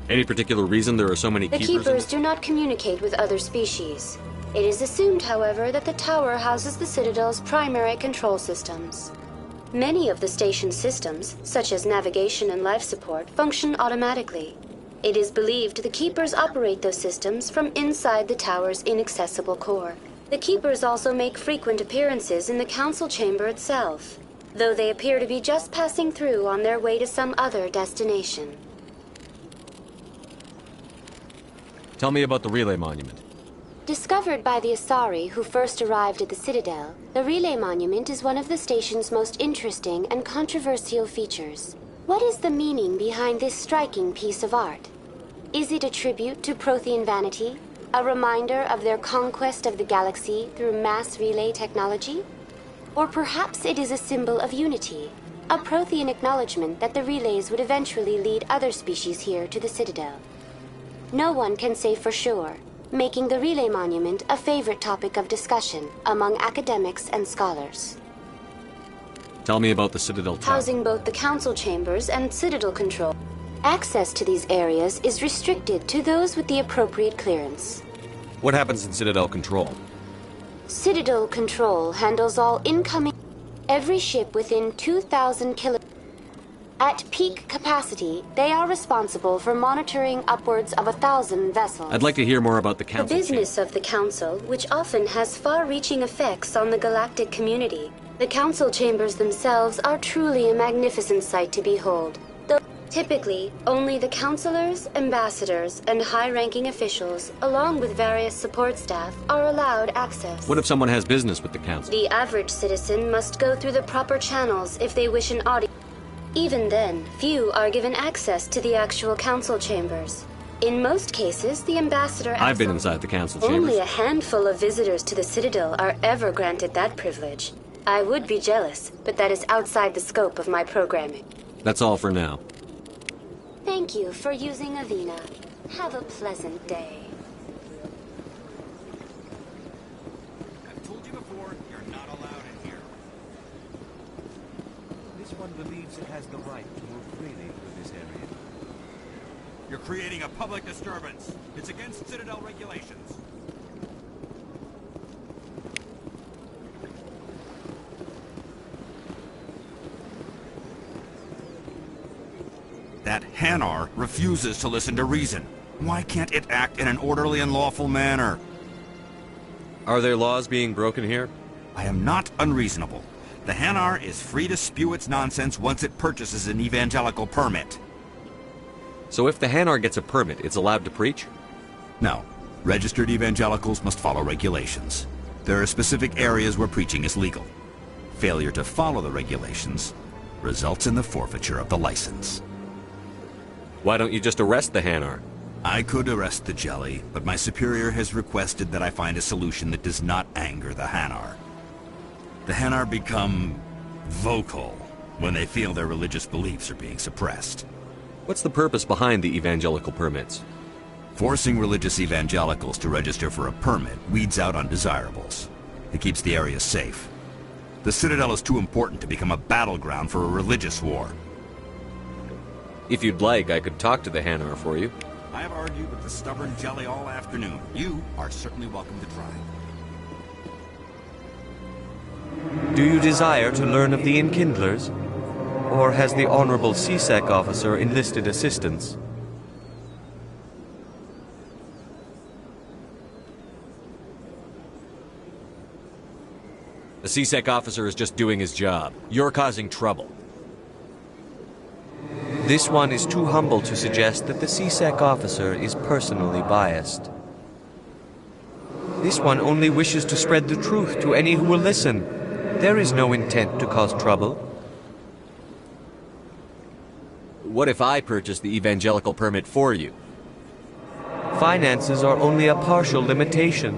Any particular reason there are so many The Keepers? Keepers do not communicate with other species. It is assumed, however, that the tower houses the Citadel's primary control systems. Many of the station's systems, such as navigation and life support, function automatically. It is believed the Keepers operate those systems from inside the tower's inaccessible core. The Keepers also make frequent appearances in the Council chamber itself, though they appear to be just passing through on their way to some other destination. Tell me about the Relay Monument. Discovered by the Asari who first arrived at the Citadel, the Relay Monument is one of the station's most interesting and controversial features. What is the meaning behind this striking piece of art? Is it a tribute to Prothean vanity? A reminder of their conquest of the galaxy through mass relay technology? Or perhaps it is a symbol of unity, a Prothean acknowledgement that the relays would eventually lead other species here to the Citadel. No one can say for sure, making the Relay Monument a favorite topic of discussion among academics and scholars. Tell me about the Citadel Tower. Housing both the Council chambers and Citadel control. Access to these areas is restricted to those with the appropriate clearance. What happens in Citadel Control? Citadel Control handles all incoming... Every ship within 2,000 kilometers. At peak capacity, they are responsible for monitoring upwards of 1,000 vessels. I'd like to hear more about the Council. The business of the Council, which often has far-reaching effects on the galactic community. The Council chambers themselves are truly a magnificent sight to behold. Though typically, only the councilors, ambassadors, and high-ranking officials, along with various support staff, are allowed access. What if someone has business with the Council? The average citizen must go through the proper channels if they wish an audience. Even then, few are given access to the actual Council chambers. In most cases, the ambassador... I've been inside the Council chambers. Only a handful of visitors to the Citadel are ever granted that privilege. I would be jealous, but that is outside the scope of my programming. That's all for now. Thank you for using Avena. Have a pleasant day. I've told you before, you're not allowed in here. This one believes it has the right to move freely through this area. You're creating a public disturbance. It's against Citadel regulations. That Hanar refuses to listen to reason. Why can't it act in an orderly and lawful manner? Are there laws being broken here? I am not unreasonable. The Hanar is free to spew its nonsense once it purchases an evangelical permit. So if the Hanar gets a permit, it's allowed to preach? No. Registered evangelicals must follow regulations. There are specific areas where preaching is legal. Failure to follow the regulations results in the forfeiture of the license. Why don't you just arrest the Hanar? I could arrest the Jelly, but my superior has requested that I find a solution that does not anger the Hanar. The Hanar become vocal when they feel their religious beliefs are being suppressed. What's the purpose behind the evangelical permits? Forcing religious evangelicals to register for a permit weeds out undesirables. It keeps the area safe. The Citadel is too important to become a battleground for a religious war. If you'd like, I could talk to the Hanar for you. I have argued with the stubborn Jelly all afternoon. You are certainly welcome to try. Do you desire to learn of the Enkindlers? Or has the Honorable CSEC officer enlisted assistance? The CSEC officer is just doing his job. You're causing trouble. This one is too humble to suggest that the CSEC officer is personally biased. This one only wishes to spread the truth to any who will listen. There is no intent to cause trouble. What if I purchase the evangelical permit for you? Finances are only a partial limitation.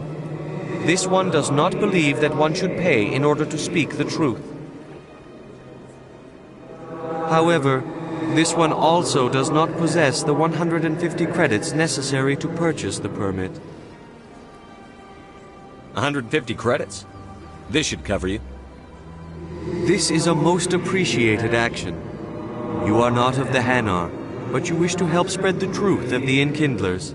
This one does not believe that one should pay in order to speak the truth. However, this one also does not possess the 150 credits necessary to purchase the permit. 150 credits? This should cover you. This is a most appreciated action. You are not of the Hanar, but you wish to help spread the truth of the Enkindlers.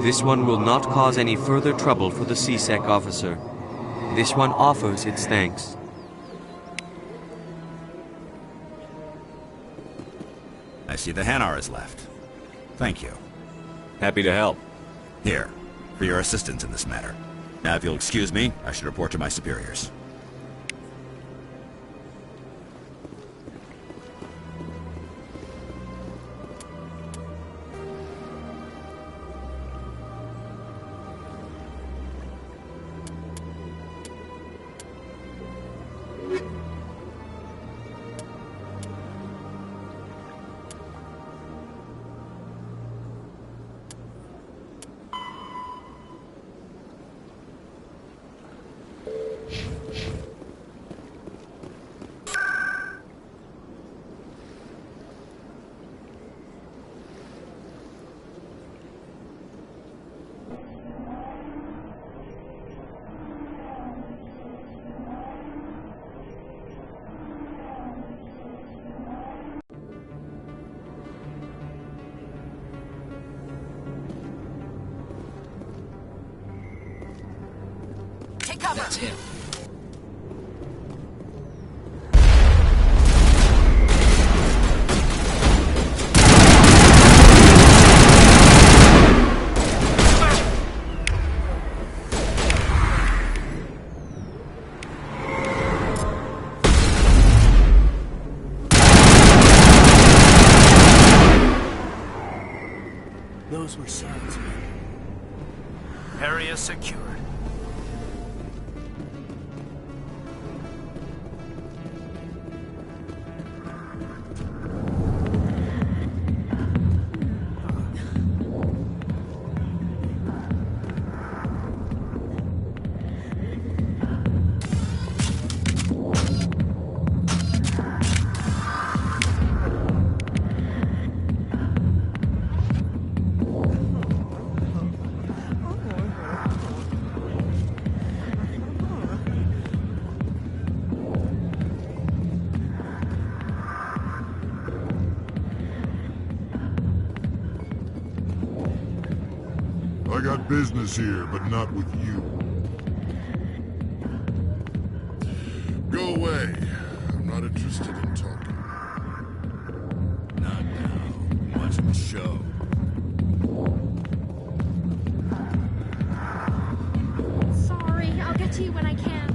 This one will not cause any further trouble for the CSEC officer. This one offers its thanks. I see the Hanar is left. Thank you. Happy to help. Here, for your assistance in this matter. Now, if you'll excuse me, I should report to my superiors. That's him. Those were sounds. Area secured. I got business here, but not with you. Go away. I'm not interested in talking. Not now. I'm watching the show. Sorry, I'll get to you when I can.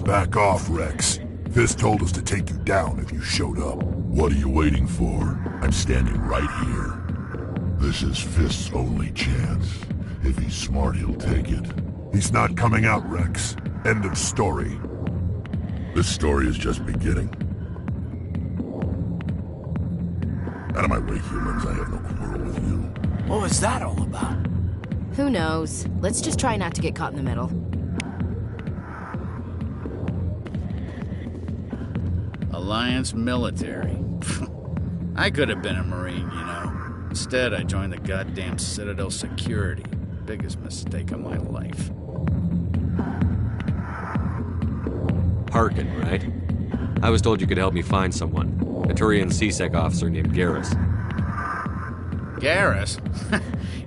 Back off, Rex. Fist told us to take you down if you showed up. What are you waiting for? I'm standing right here. This is Fist's only chance. If he's smart, he'll take it. He's not coming out, Rex. End of story. This story is just beginning. Out of my way, humans. I have no quarrel with you. What was that all about? Who knows? Let's just try not to get caught in the middle. Alliance military. I could have been a Marine, you know. Instead, I joined the goddamn Citadel security. Biggest mistake of my life. Harkin, right? I was told you could help me find someone. A Turian CSEC officer named Garrus. Garrus?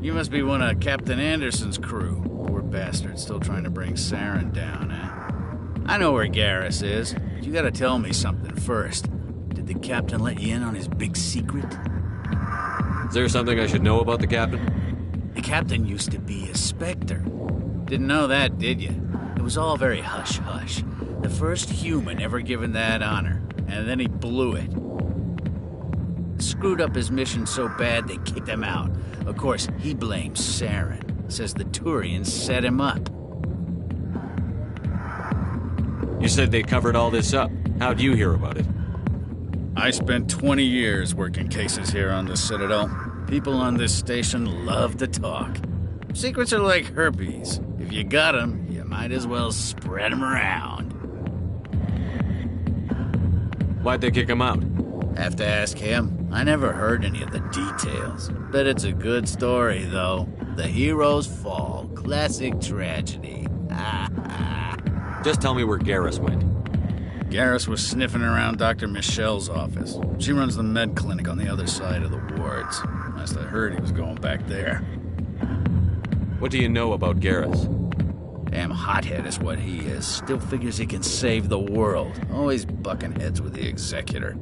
You must be one of Captain Anderson's crew. Poor bastard, still trying to bring Saren down, eh? I know where Garrus is, but you gotta tell me something first. Did the captain let you in on his big secret? Is there something I should know about the captain? The captain used to be a Spectre. Didn't know that, did you? It was all very hush-hush. The first human ever given that honor, and then he blew it. Screwed up his mission so bad they kicked him out. Of course, he blames Saren. Says the Turians set him up. You said they covered all this up. How'd you hear about it? I spent 20 years working cases here on the Citadel. People on this station love to talk. Secrets are like herpes. If you got them, you might as well spread them around. Why'd they kick him out? Have to ask him. I never heard any of the details. Bet it's a good story, though. The heroes fall. Classic tragedy. Just tell me where Garrus went. Garrus was sniffing around Dr. Michelle's office. She runs the med clinic on the other side of the wards. Last I heard, he was going back there. What do you know about Garrus? Damn hothead is what he is. Still figures he can save the world. Always bucking heads with the Executor.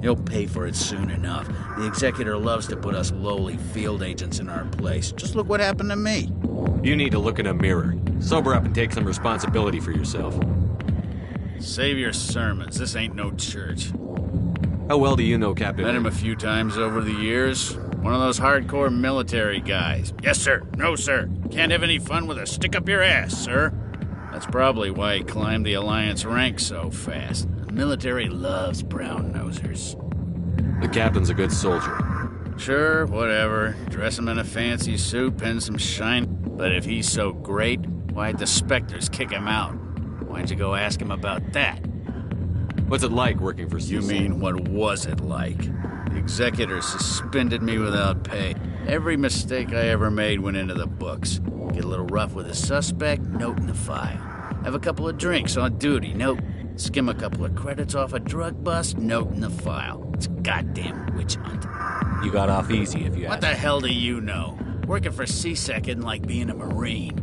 He'll pay for it soon enough. The Executor loves to put us lowly field agents in our place. Just look what happened to me. You need to look in a mirror. Sober up and take some responsibility for yourself. Save your sermons. This ain't no church. How well do you know Captain? Met him a few times over the years. One of those hardcore military guys. Yes, sir. No, sir. Can't have any fun with a stick up your ass, sir. That's probably why he climbed the Alliance ranks so fast. The military loves brown-nosers. The captain's a good soldier. Sure, whatever. Dress him in a fancy suit, pin some shine. But if he's so great, why'd the Spectres kick him out? Why'd you go ask him about that? What's it like working for CSEC? You mean, what was it like? The Executor suspended me without pay. Every mistake I ever made went into the books. Get a little rough with a suspect, note in the file. Have a couple of drinks on duty, note. Skim a couple of credits off a drug bust, note in the file. It's a goddamn witch hunt. You got off easy if you ask. What the hell do you know? Working for CSEC isn't like being a Marine.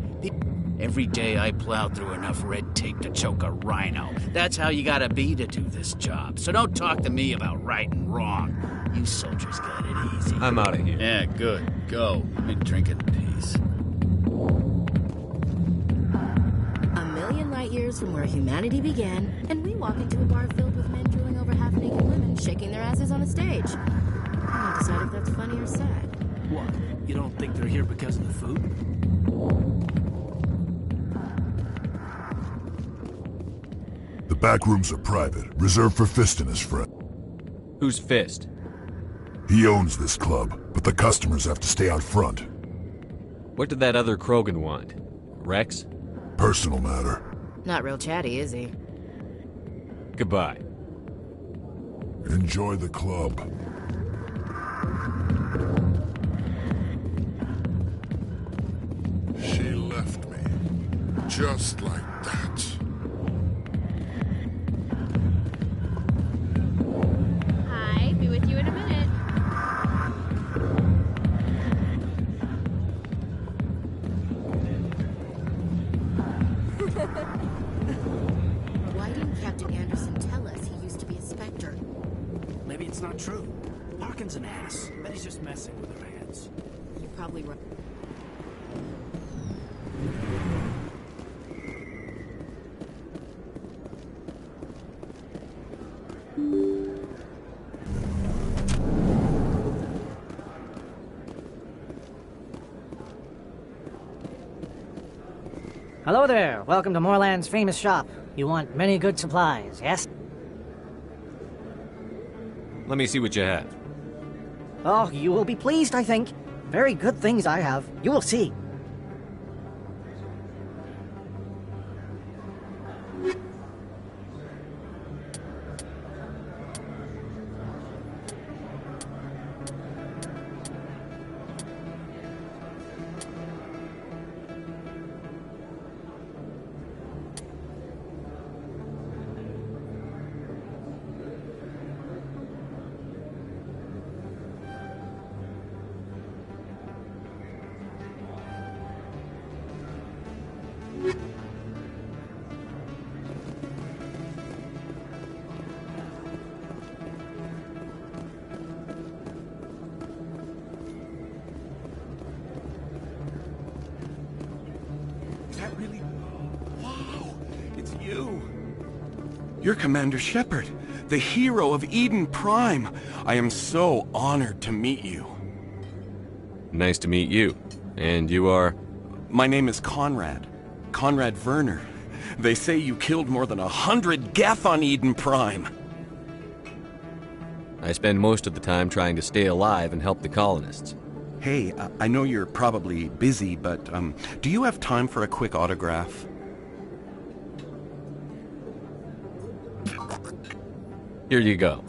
Every day I plow through enough red tape to choke a rhino. That's how you gotta be to do this job. So don't talk to me about right and wrong. You soldiers got it easy. I'm out of here. Yeah, good. Go. Let me drink in peace. A million light years from where humanity began, and we walk into a bar filled with men drooling over half-naked women, shaking their asses on a stage. I don't decide if that's funny or sad. What? You don't think they're here because of the food? The back rooms are private, reserved for Fist and his friend. Who's Fist? He owns this club, but the customers have to stay out front. What did that other Krogan want? Rex? Personal matter. Not real chatty, is he? Goodbye. Enjoy the club. She left me. Just like that. Hi, be with you in a minute. Why didn't Captain Anderson tell us he used to be a Spectre? Maybe it's not true. Harkin's an ass. Bet he's just messing with her heads. You're probably right. Hello there. Welcome to Moorland's famous shop. You want many good supplies, yes? Let me see what you have. Oh, you will be pleased, I think. Very good things I have. You will see. You're Commander Shepard, the hero of Eden Prime. I am so honored to meet you. Nice to meet you. And you are? My name is Conrad. Conrad Werner. They say you killed more than 100 Geth on Eden Prime. I spend most of the time trying to stay alive and help the colonists. Hey, I know you're probably busy, but do you have time for a quick autograph? Here you go.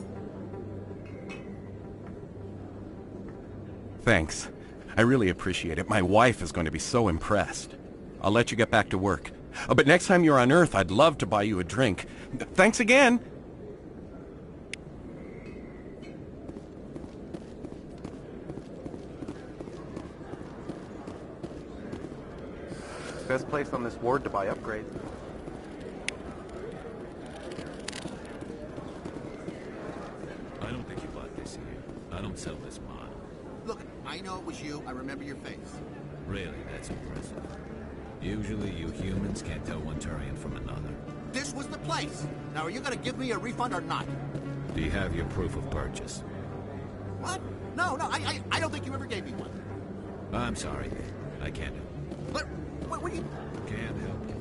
Thanks. I really appreciate it. My wife is going to be so impressed. I'll let you get back to work. But next time you're on Earth, I'd love to buy you a drink. Thanks again! Best place on this ward to buy upgrades. I don't think you bought this here. I don't sell this mod. Look, I know it was you. I remember your face. Really, that's impressive. Usually you humans can't tell one Turian from another. This was the place. Now, are you going to give me a refund or not? Do you have your proof of purchase? What? No, I don't think you ever gave me one. I'm sorry. I can't help you. But, what do you... Can't help you.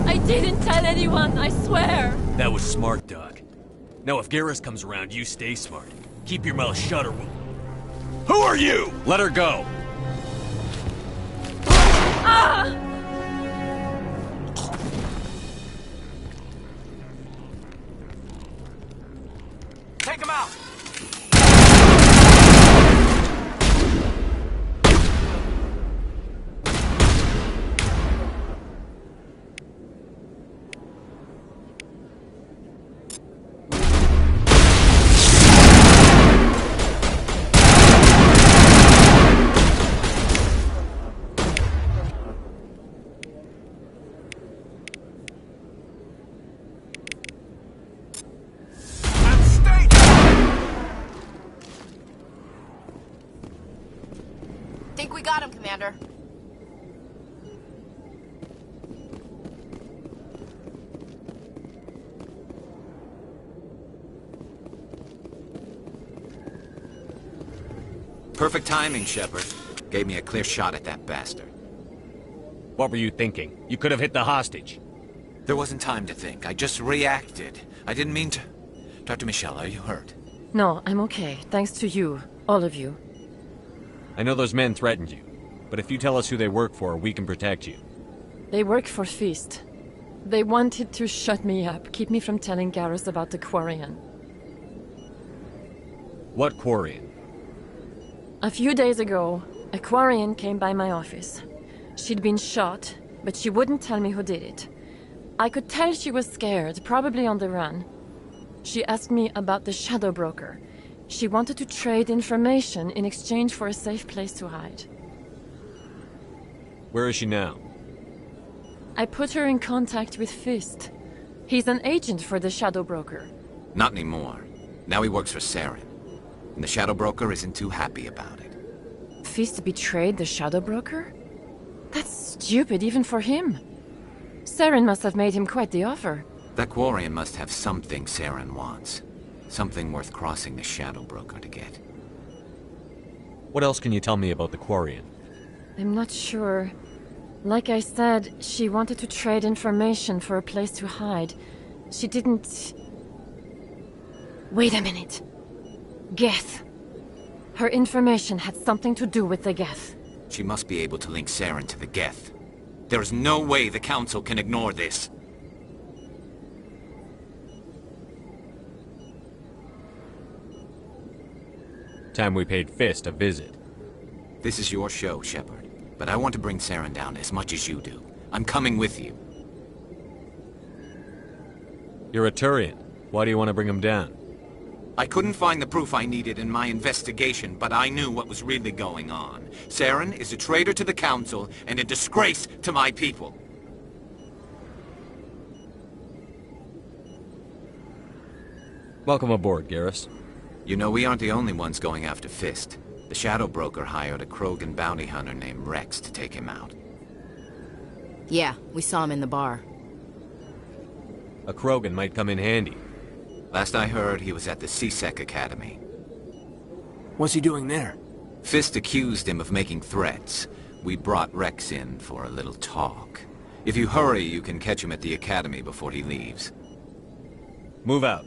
I didn't tell anyone, I swear! That was smart, Doc. Now if Garrus comes around, you stay smart. Keep your mouth shut or we'll... Who are you? Let her go! Ah! Take him out! Think we got him, Commander. Perfect timing, Shepard. Gave me a clear shot at that bastard. What were you thinking? You could have hit the hostage. There wasn't time to think. I just reacted. I didn't mean to... Dr. Michelle, are you hurt? No, I'm okay. Thanks to you. All of you. I know those men threatened you, but if you tell us who they work for, we can protect you. They work for Feast. They wanted to shut me up, keep me from telling Garrus about the Quarian. What Quarian? A few days ago, a Quarian came by my office. She'd been shot, but she wouldn't tell me who did it. I could tell she was scared, probably on the run. She asked me about the Shadow Broker. She wanted to trade information in exchange for a safe place to hide. Where is she now? I put her in contact with Fist. He's an agent for the Shadow Broker. Not anymore. Now he works for Saren. And the Shadow Broker isn't too happy about it. Fist betrayed the Shadow Broker? That's stupid even for him. Saren must have made him quite the offer. That Quarian must have something Saren wants. Something worth crossing the Shadow Broker to get. What else can you tell me about the Quarian? I'm not sure. Like I said, she wanted to trade information for a place to hide. She didn't... Wait a minute. Geth. Her information had something to do with the Geth. She must be able to link Saren to the Geth. There is no way the Council can ignore this. Time we paid Fist a visit. This is your show, Shepard. But I want to bring Saren down as much as you do. I'm coming with you. You're a Turian. Why do you want to bring him down? I couldn't find the proof I needed in my investigation, but I knew what was really going on. Saren is a traitor to the Council and a disgrace to my people. Welcome aboard, Garrus. You know, we aren't the only ones going after Fist. The Shadow Broker hired a Krogan bounty hunter named Rex to take him out. Yeah, we saw him in the bar. A Krogan might come in handy. Last I heard, he was at the CSEC Academy. What's he doing there? Fist accused him of making threats. We brought Rex in for a little talk. If you hurry, you can catch him at the Academy before he leaves. Move out.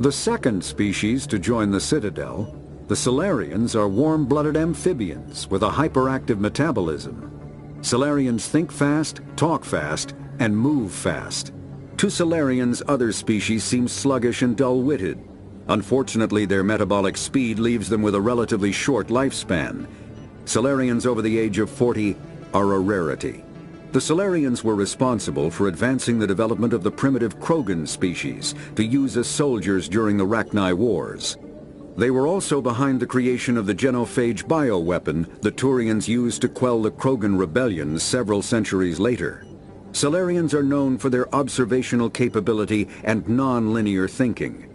The second species to join the Citadel, the Salarians, are warm-blooded amphibians with a hyperactive metabolism. Salarians think fast, talk fast, and move fast. To Salarians, other species seem sluggish and dull-witted. Unfortunately, their metabolic speed leaves them with a relatively short lifespan. Salarians over the age of 40 are a rarity. The Salarians were responsible for advancing the development of the primitive Krogan species to use as soldiers during the Rachni Wars. They were also behind the creation of the genophage bioweapon the Turians used to quell the Krogan rebellions several centuries later. Salarians are known for their observational capability and non-linear thinking.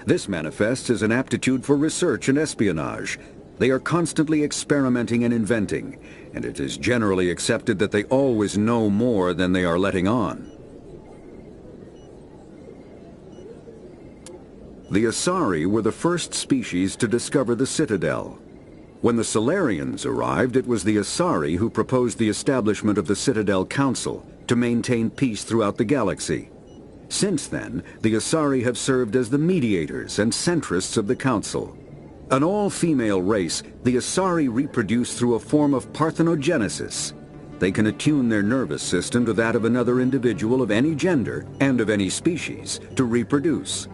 This manifests as an aptitude for research and espionage. They are constantly experimenting and inventing, and it is generally accepted that they always know more than they are letting on. The Asari were the first species to discover the Citadel. When the Salarians arrived, it was the Asari who proposed the establishment of the Citadel Council, to maintain peace throughout the galaxy. Since then, the Asari have served as the mediators and centrists of the Council. An all-female race, the Asari reproduce through a form of parthenogenesis. They can attune their nervous system to that of another individual of any gender and of any species to reproduce.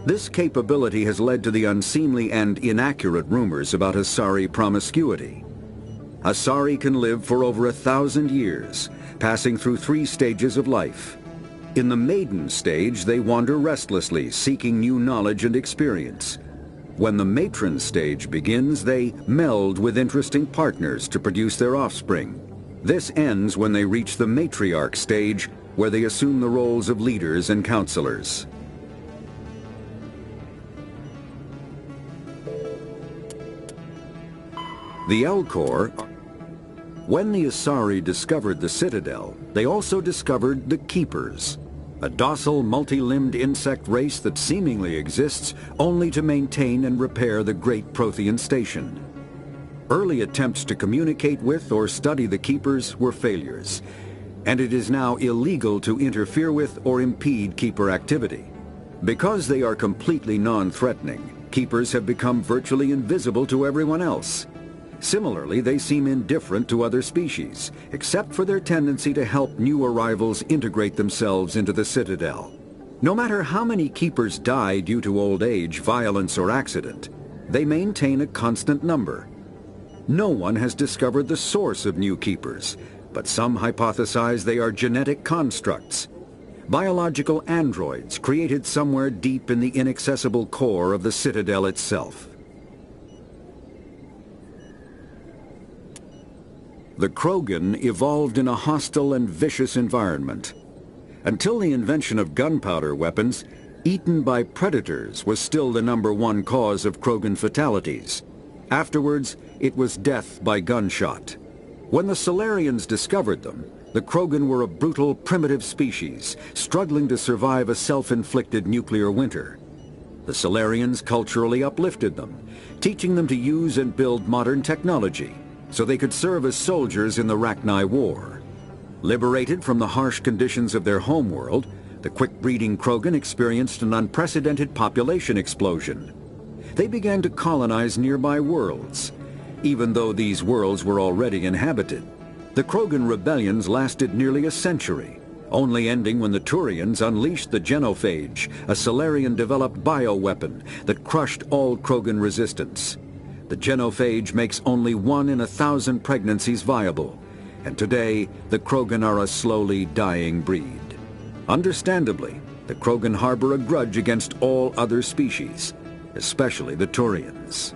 This capability has led to the unseemly and inaccurate rumors about Asari promiscuity. Asari can live for over 1,000 years, passing through 3 stages of life. In the maiden stage, they wander restlessly, seeking new knowledge and experience. When the matron stage begins, they meld with interesting partners to produce their offspring. This ends when they reach the matriarch stage, where they assume the roles of leaders and counselors. The Elcor. When the Asari discovered the Citadel, they also discovered the Keepers, a docile, multi-limbed insect race that seemingly exists only to maintain and repair the Great Prothean Station. Early attempts to communicate with or study the Keepers were failures, and it is now illegal to interfere with or impede Keeper activity. Because they are completely non-threatening, Keepers have become virtually invisible to everyone else. Similarly, they seem indifferent to other species, except for their tendency to help new arrivals integrate themselves into the Citadel. No matter how many Keepers die due to old age, violence, or accident, they maintain a constant number. No one has discovered the source of new Keepers, but some hypothesize they are genetic constructs. Biological androids created somewhere deep in the inaccessible core of the Citadel itself. The Krogan evolved in a hostile and vicious environment. Until the invention of gunpowder weapons, eaten by predators was still the #1 cause of Krogan fatalities. Afterwards, it was death by gunshot. When the Solarians discovered them, the Krogan were a brutal, primitive species, struggling to survive a self-inflicted nuclear winter. The Solarians culturally uplifted them, teaching them to use and build modern technology, so they could serve as soldiers in the Rachni War. Liberated from the harsh conditions of their homeworld, the quick-breeding Krogan experienced an unprecedented population explosion. They began to colonize nearby worlds. Even though these worlds were already inhabited, the Krogan rebellions lasted nearly a century, only ending when the Turians unleashed the Genophage, a Solarian-developed bioweapon that crushed all Krogan resistance. The Genophage makes only 1 in 1,000 pregnancies viable, and today the Krogan are a slowly dying breed. Understandably, the Krogan harbor a grudge against all other species, especially the Turians.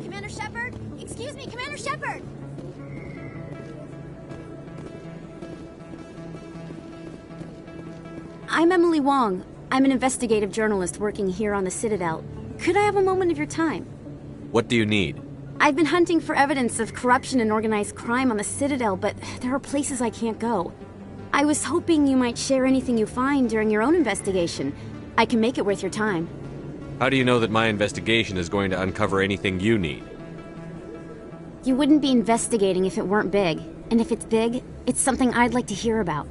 Commander Shepard? Excuse me, Commander Shepard! I'm Emily Wong. I'm an investigative journalist working here on the Citadel. Could I have a moment of your time? What do you need? I've been hunting for evidence of corruption and organized crime on the Citadel, but there are places I can't go. I was hoping you might share anything you find during your own investigation. I can make it worth your time. How do you know that my investigation is going to uncover anything you need? You wouldn't be investigating if it weren't big. And if it's big, it's something I'd like to hear about.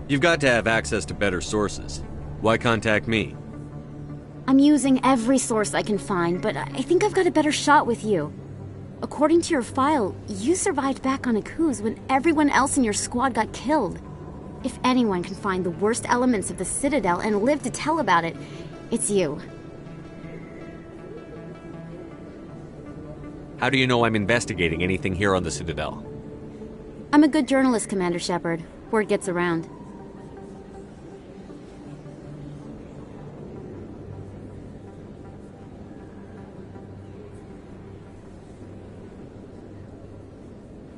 You've got to have access to better sources. Why contact me? I'm using every source I can find, but I think I've got a better shot with you. According to your file, you survived back on Akuz when everyone else in your squad got killed. If anyone can find the worst elements of the Citadel and live to tell about it, it's you. How do you know I'm investigating anything here on the Citadel? I'm a good journalist, Commander Shepard. Word gets around.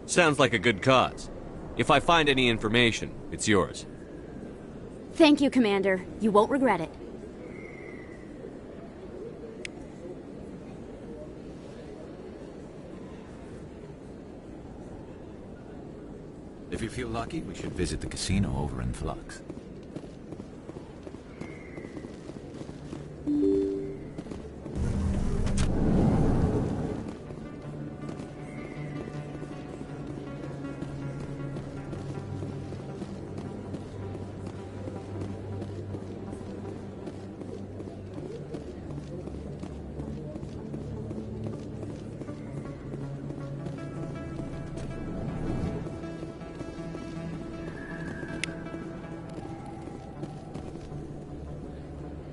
Sounds like a good cause. If I find any information, it's yours. Thank you, Commander. You won't regret it. If you feel lucky, we should visit the casino over in Flux.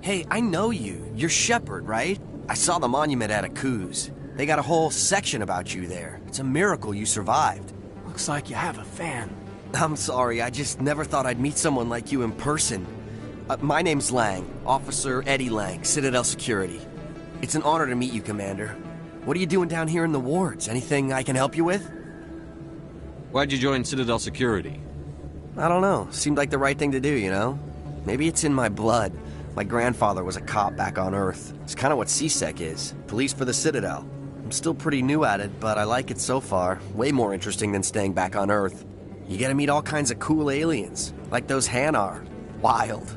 Hey, I know you. You're Shepard, right? I saw the monument at Akuz. They got a whole section about you there. It's a miracle you survived. Looks like you have a fan. I'm sorry, I just never thought I'd meet someone like you in person. My name's Lang, Officer Eddie Lang, Citadel Security. It's an honor to meet you, Commander. What are you doing down here in the wards? Anything I can help you with? Why'd you join Citadel Security? I don't know. Seemed like the right thing to do, you know? Maybe it's in my blood. My grandfather was a cop back on Earth. It's kind of what CSEC is. Police for the Citadel. I'm still pretty new at it, but I like it so far. Way more interesting than staying back on Earth. You get to meet all kinds of cool aliens, like those Hanar. Wild.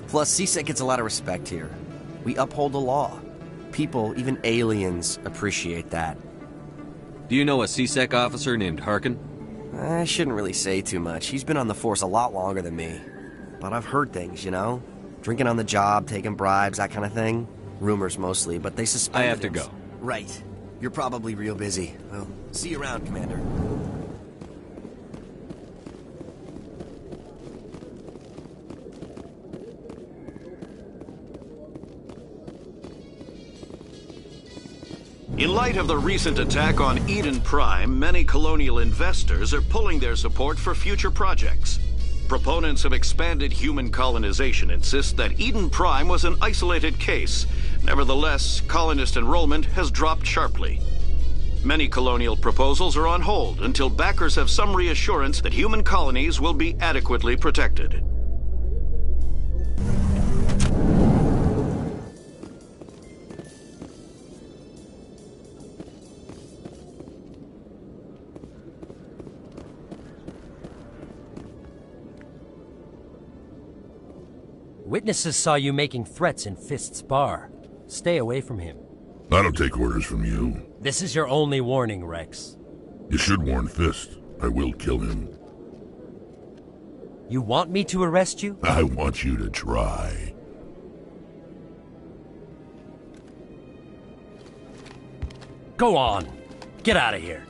Plus, CSEC gets a lot of respect here. We uphold the law. People, even aliens, appreciate that. Do you know a CSEC officer named Harkin? I shouldn't really say too much. He's been on the force a lot longer than me. But I've heard things, you know? Drinking on the job, taking bribes, that kind of thing. Rumors mostly, but they suspect. I have to go. Right. You're probably real busy. Well, see you around, Commander. In light of the recent attack on Eden Prime, many colonial investors are pulling their support for future projects. Proponents of expanded human colonization insist that Eden Prime was an isolated case. Nevertheless, colonist enrollment has dropped sharply. Many colonial proposals are on hold until backers have some reassurance that human colonies will be adequately protected. Witnesses saw you making threats in Fist's bar. Stay away from him. I don't take orders from you. This is your only warning, Rex. You should warn Fist. I will kill him. You want me to arrest you? I want you to try. Go on. Get out of here.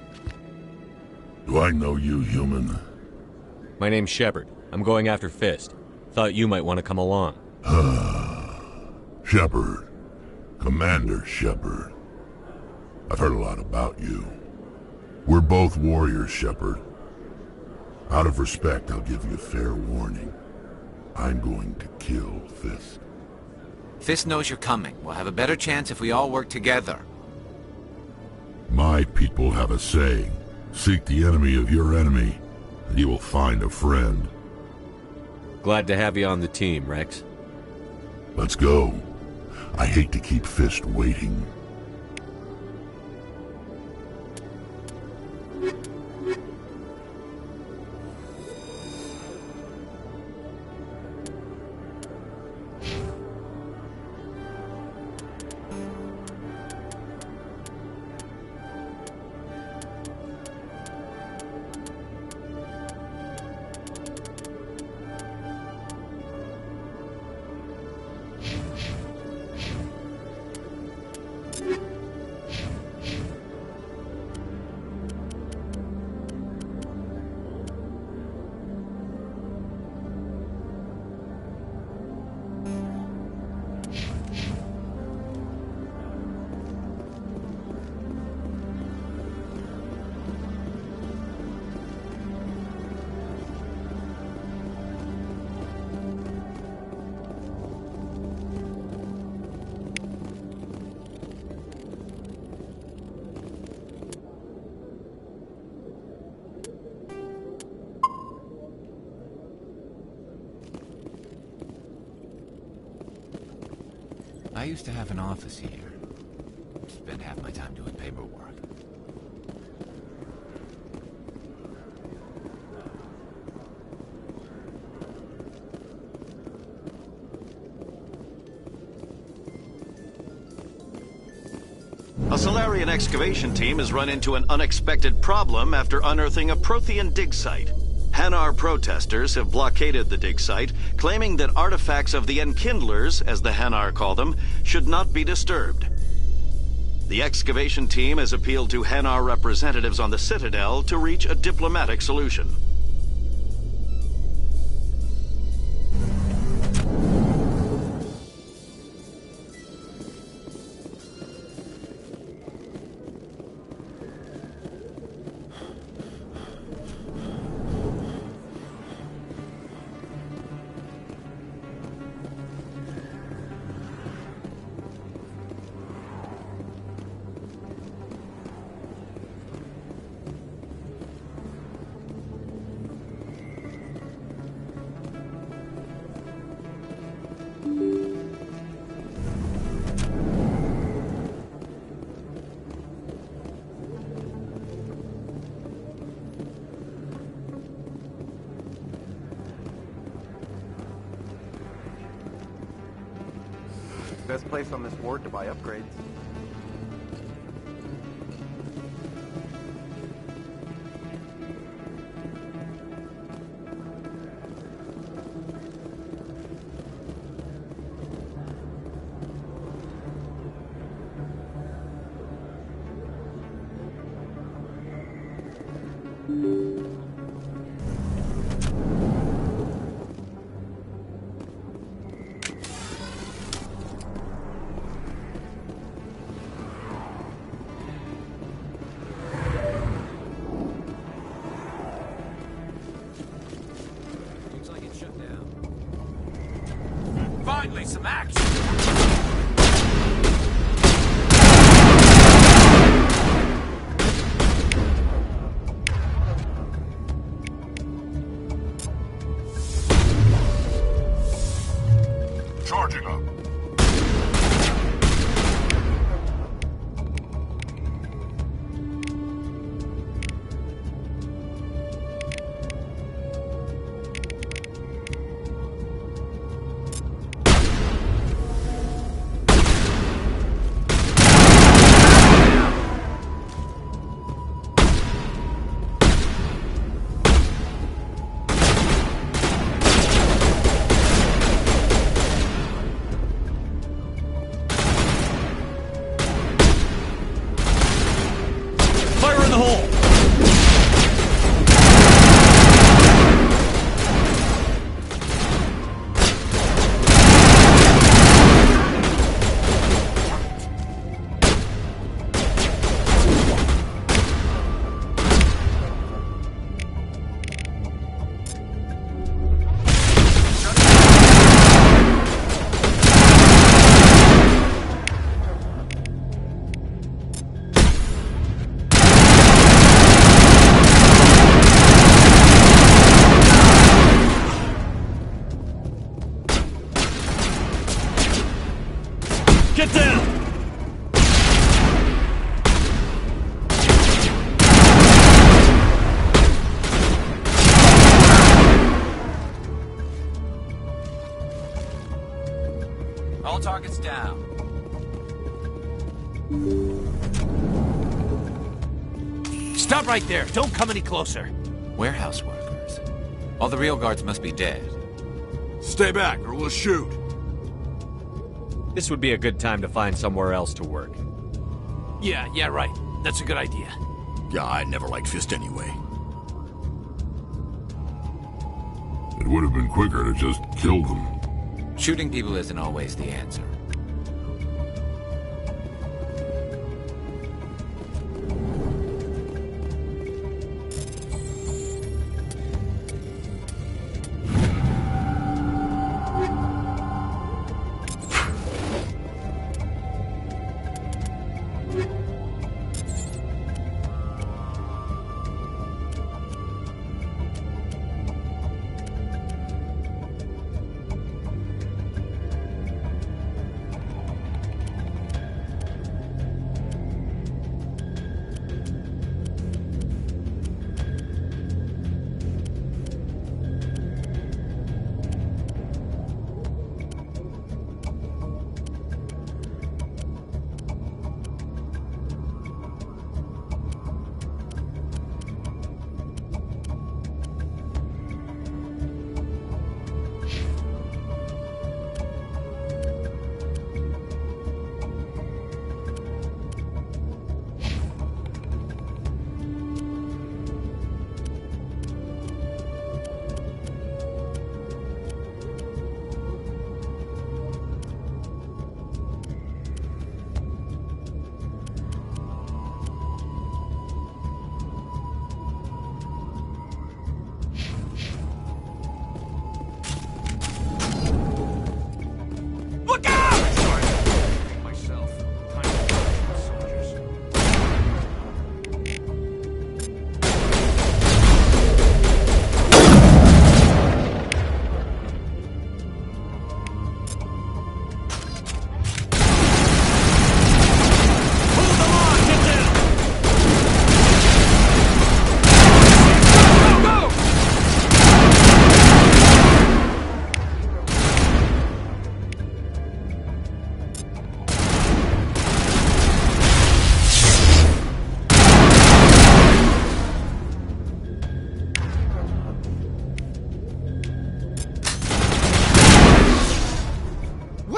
Do I know you, human? My name's Shepard. I'm going after Fist. Thought you might want to come along. Shepard. Commander Shepard. I've heard a lot about you. We're both warriors, Shepard. Out of respect, I'll give you a fair warning. I'm going to kill Fist. Fist knows you're coming. We'll have a better chance if we all work together. My people have a saying. Seek the enemy of your enemy, and you will find a friend. Glad to have you on the team, Rex. Let's go. I hate to keep Fist waiting. I used to have an office here. Spent half my time doing paperwork. A Solarian excavation team has run into an unexpected problem after unearthing a Prothean dig site. Hanar protesters have blockaded the dig site, claiming that artifacts of the Enkindlers, as the Hanar call them, should not be disturbed. The excavation team has appealed to Hanar representatives on the Citadel to reach a diplomatic solution. Best place on this ward to buy upgrades. Finally, some action! Charging up. Get down! All targets down. Stop right there! Don't come any closer! Warehouse workers. All the real guards must be dead. Stay back, or we'll shoot! This would be a good time to find somewhere else to work. Yeah, right. That's a good idea. Yeah, I never liked Fist anyway. It would have been quicker to just kill them. Shooting people isn't always the answer.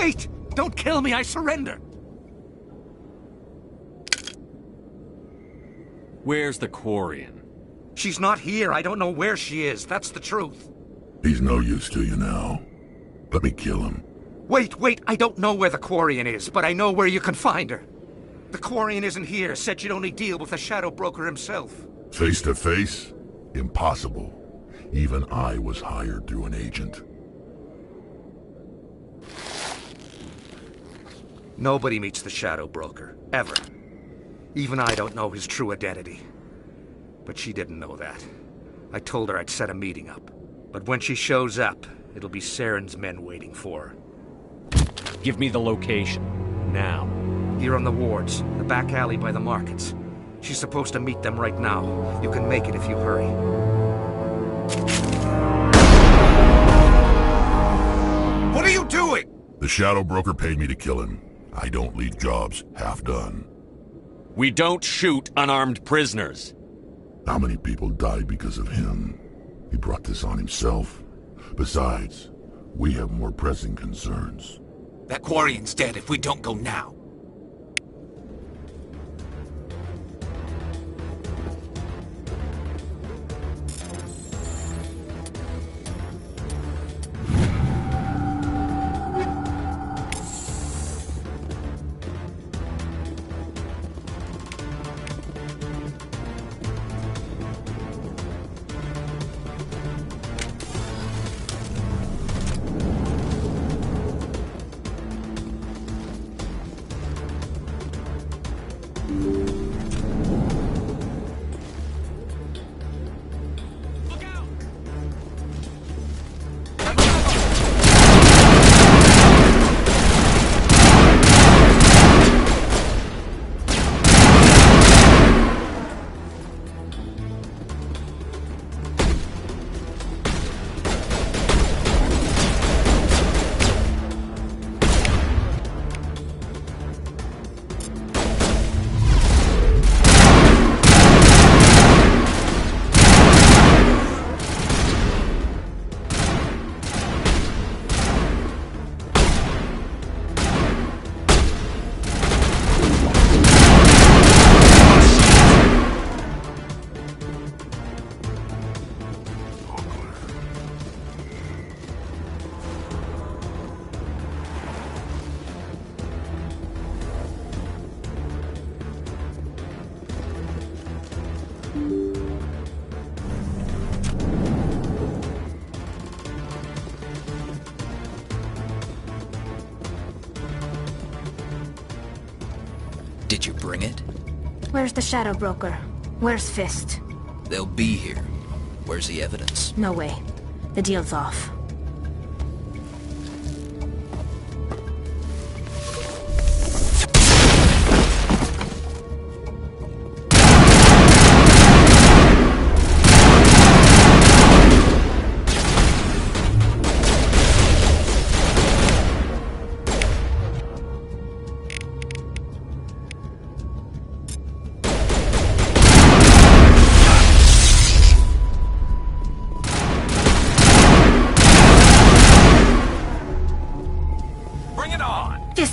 Wait! Don't kill me, I surrender! Where's the Quarian? She's not here. I don't know where she is. That's the truth. He's no use to you now. Let me kill him. Wait. I don't know where the Quarian is, but I know where you can find her. The Quarian isn't here. Said she'd only deal with the Shadow Broker himself. Face to face? Impossible. Even I was hired through an agent. Nobody meets the Shadow Broker. Ever. Even I don't know his true identity. But she didn't know that. I told her I'd set a meeting up. But when she shows up, it'll be Saren's men waiting for her. Give me the location. Now. Here on the wards, the back alley by the markets. She's supposed to meet them right now. You can make it if you hurry. What are you doing? The Shadow Broker paid me to kill him. I don't leave jobs half done. We don't shoot unarmed prisoners. How many people died because of him? He brought this on himself. Besides, we have more pressing concerns. That Quarian's dead if we don't go now. Did you bring it? Where's the Shadow Broker? Where's Fist? They'll be here. Where's the evidence? No way. The deal's off.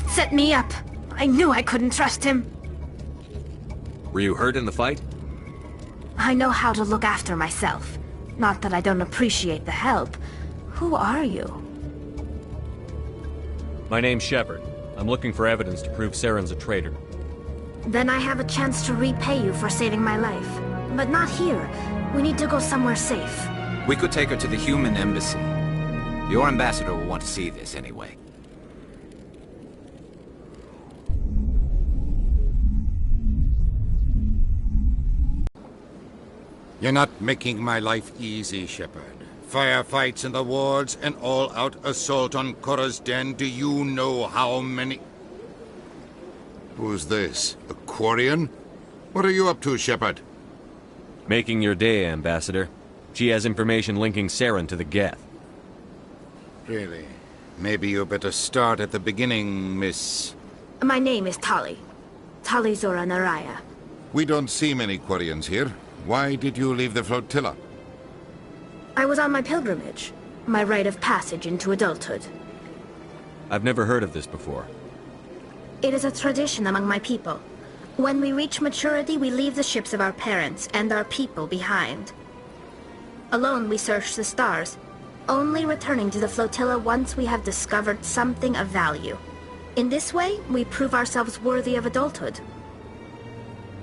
Set me up. I knew I couldn't trust him. Were you hurt in the fight? I know how to look after myself. Not that I don't appreciate the help. Who are you? My name's Shepard. I'm looking for evidence to prove Saren's a traitor. Then I have a chance to repay you for saving my life. But not here. We need to go somewhere safe. We could take her to the human embassy. Your ambassador will want to see this anyway. You're not making my life easy, Shepard. Firefights in the wards, an all-out assault on Korra's den. Do you know how many... Who's this? A Quarian? What are you up to, Shepard? Making your day, Ambassador. She has information linking Saren to the Geth. Really? Maybe you better start at the beginning, Miss... My name is Tali. Tali Zora Naraya. We don't see many Quarians here. Why did you leave the flotilla? I was on my pilgrimage. My rite of passage into adulthood. I've never heard of this before. It is a tradition among my people. When we reach maturity, we leave the ships of our parents and our people behind. Alone, we search the stars, only returning to the flotilla once we have discovered something of value. In this way, we prove ourselves worthy of adulthood.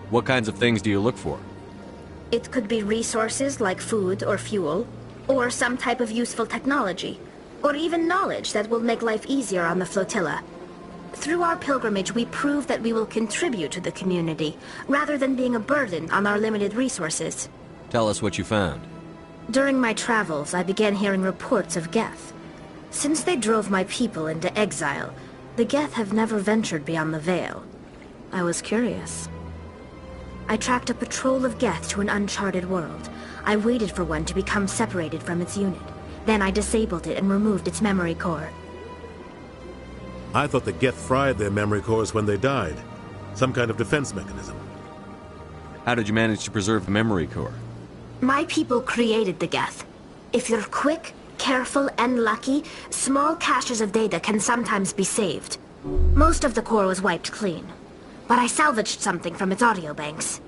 What kinds of things do you look for? It could be resources like food or fuel, or some type of useful technology, or even knowledge that will make life easier on the flotilla. Through our pilgrimage, we prove that we will contribute to the community, rather than being a burden on our limited resources. Tell us what you found. During my travels, I began hearing reports of Geth. Since they drove my people into exile, the Geth have never ventured beyond the Veil. I was curious. I tracked a patrol of Geth to an uncharted world. I waited for one to become separated from its unit. Then I disabled it and removed its memory core. I thought the Geth fried their memory cores when they died. Some kind of defense mechanism. How did you manage to preserve the memory core? My people created the Geth. If you're quick, careful, and lucky, small caches of data can sometimes be saved. Most of the core was wiped clean, but I salvaged something from its audio banks.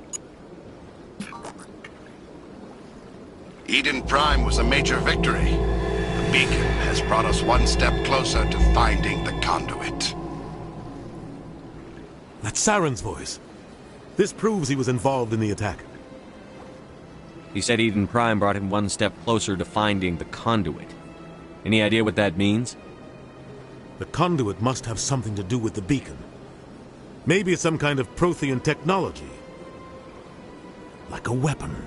Eden Prime was a major victory. The beacon has brought us one step closer to finding the conduit. That's Saren's voice. This proves he was involved in the attack. He said Eden Prime brought him one step closer to finding the conduit. Any idea what that means? The conduit must have something to do with the beacon. Maybe it's some kind of Prothean technology. Like a weapon.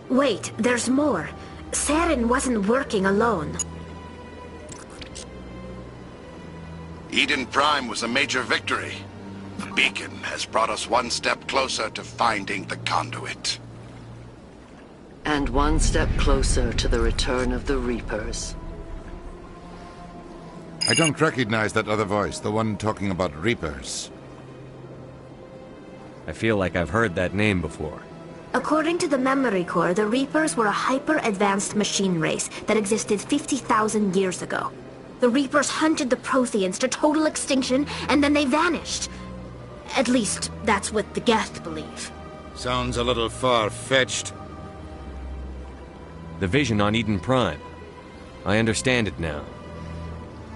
Wait, there's more. Saren wasn't working alone. Eden Prime was a major victory. The beacon has brought us one step closer to finding the conduit. And one step closer to the return of the Reapers. I don't recognize that other voice, the one talking about Reapers. I feel like I've heard that name before. According to the memory core, the Reapers were a hyper-advanced machine race that existed 50,000 years ago. The Reapers hunted the Protheans to total extinction, and then they vanished. At least, that's what the Geth believe. Sounds a little far-fetched. The vision on Eden Prime. I understand it now.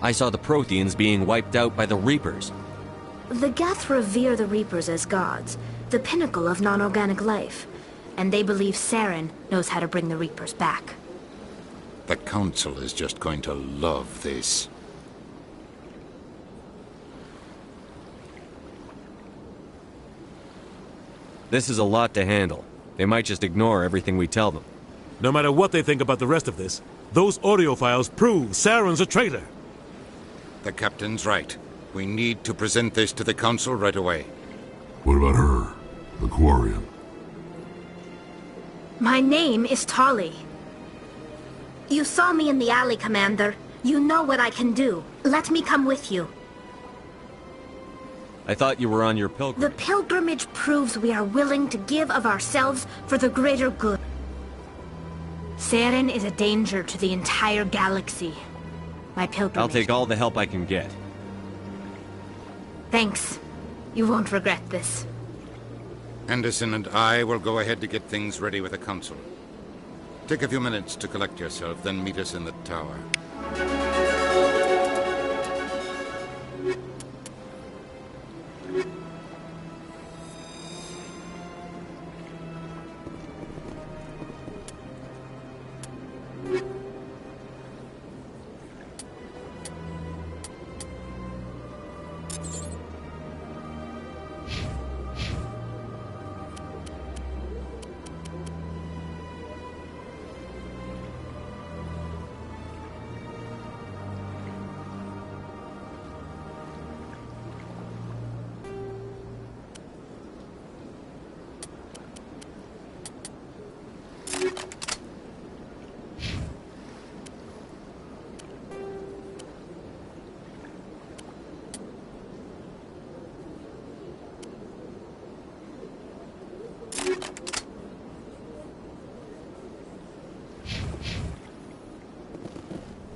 I saw the Protheans being wiped out by the Reapers. The Geth revere the Reapers as gods, the pinnacle of non-organic life. And they believe Saren knows how to bring the Reapers back. The Council is just going to love this. This is a lot to handle. They might just ignore everything we tell them. No matter what they think about the rest of this, those audio files prove Saren's a traitor. The Captain's right. We need to present this to the Council right away. What about her? The Quarian? My name is Tali. You saw me in the alley, Commander. You know what I can do. Let me come with you. I thought you were on your pilgrimage. The pilgrimage proves we are willing to give of ourselves for the greater good. Saren is a danger to the entire galaxy. My pilgrimage... I'll take all the help I can get. Thanks. You won't regret this. Anderson and I will go ahead to get things ready with the Council. Take a few minutes to collect yourself, then meet us in the tower.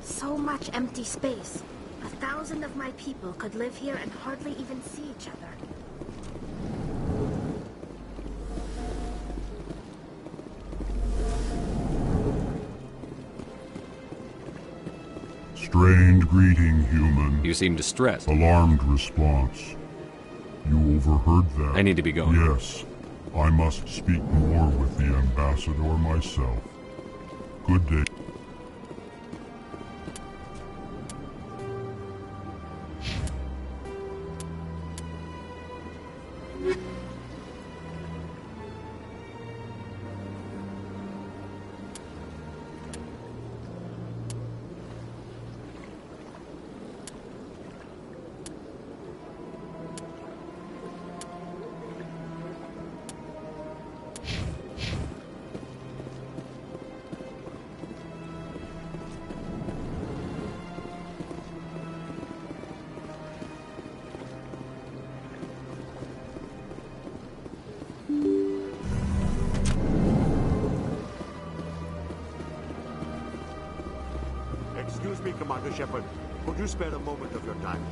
So much empty space. 1,000 of my people could live here and hardly even see each other. Strained greeting, human. You seem distressed. Alarmed response. You overheard that? I need to be going. Yes. I must speak more with the ambassador myself. Good day. Excuse me, Commander Shepard. Could you spare a moment of your time?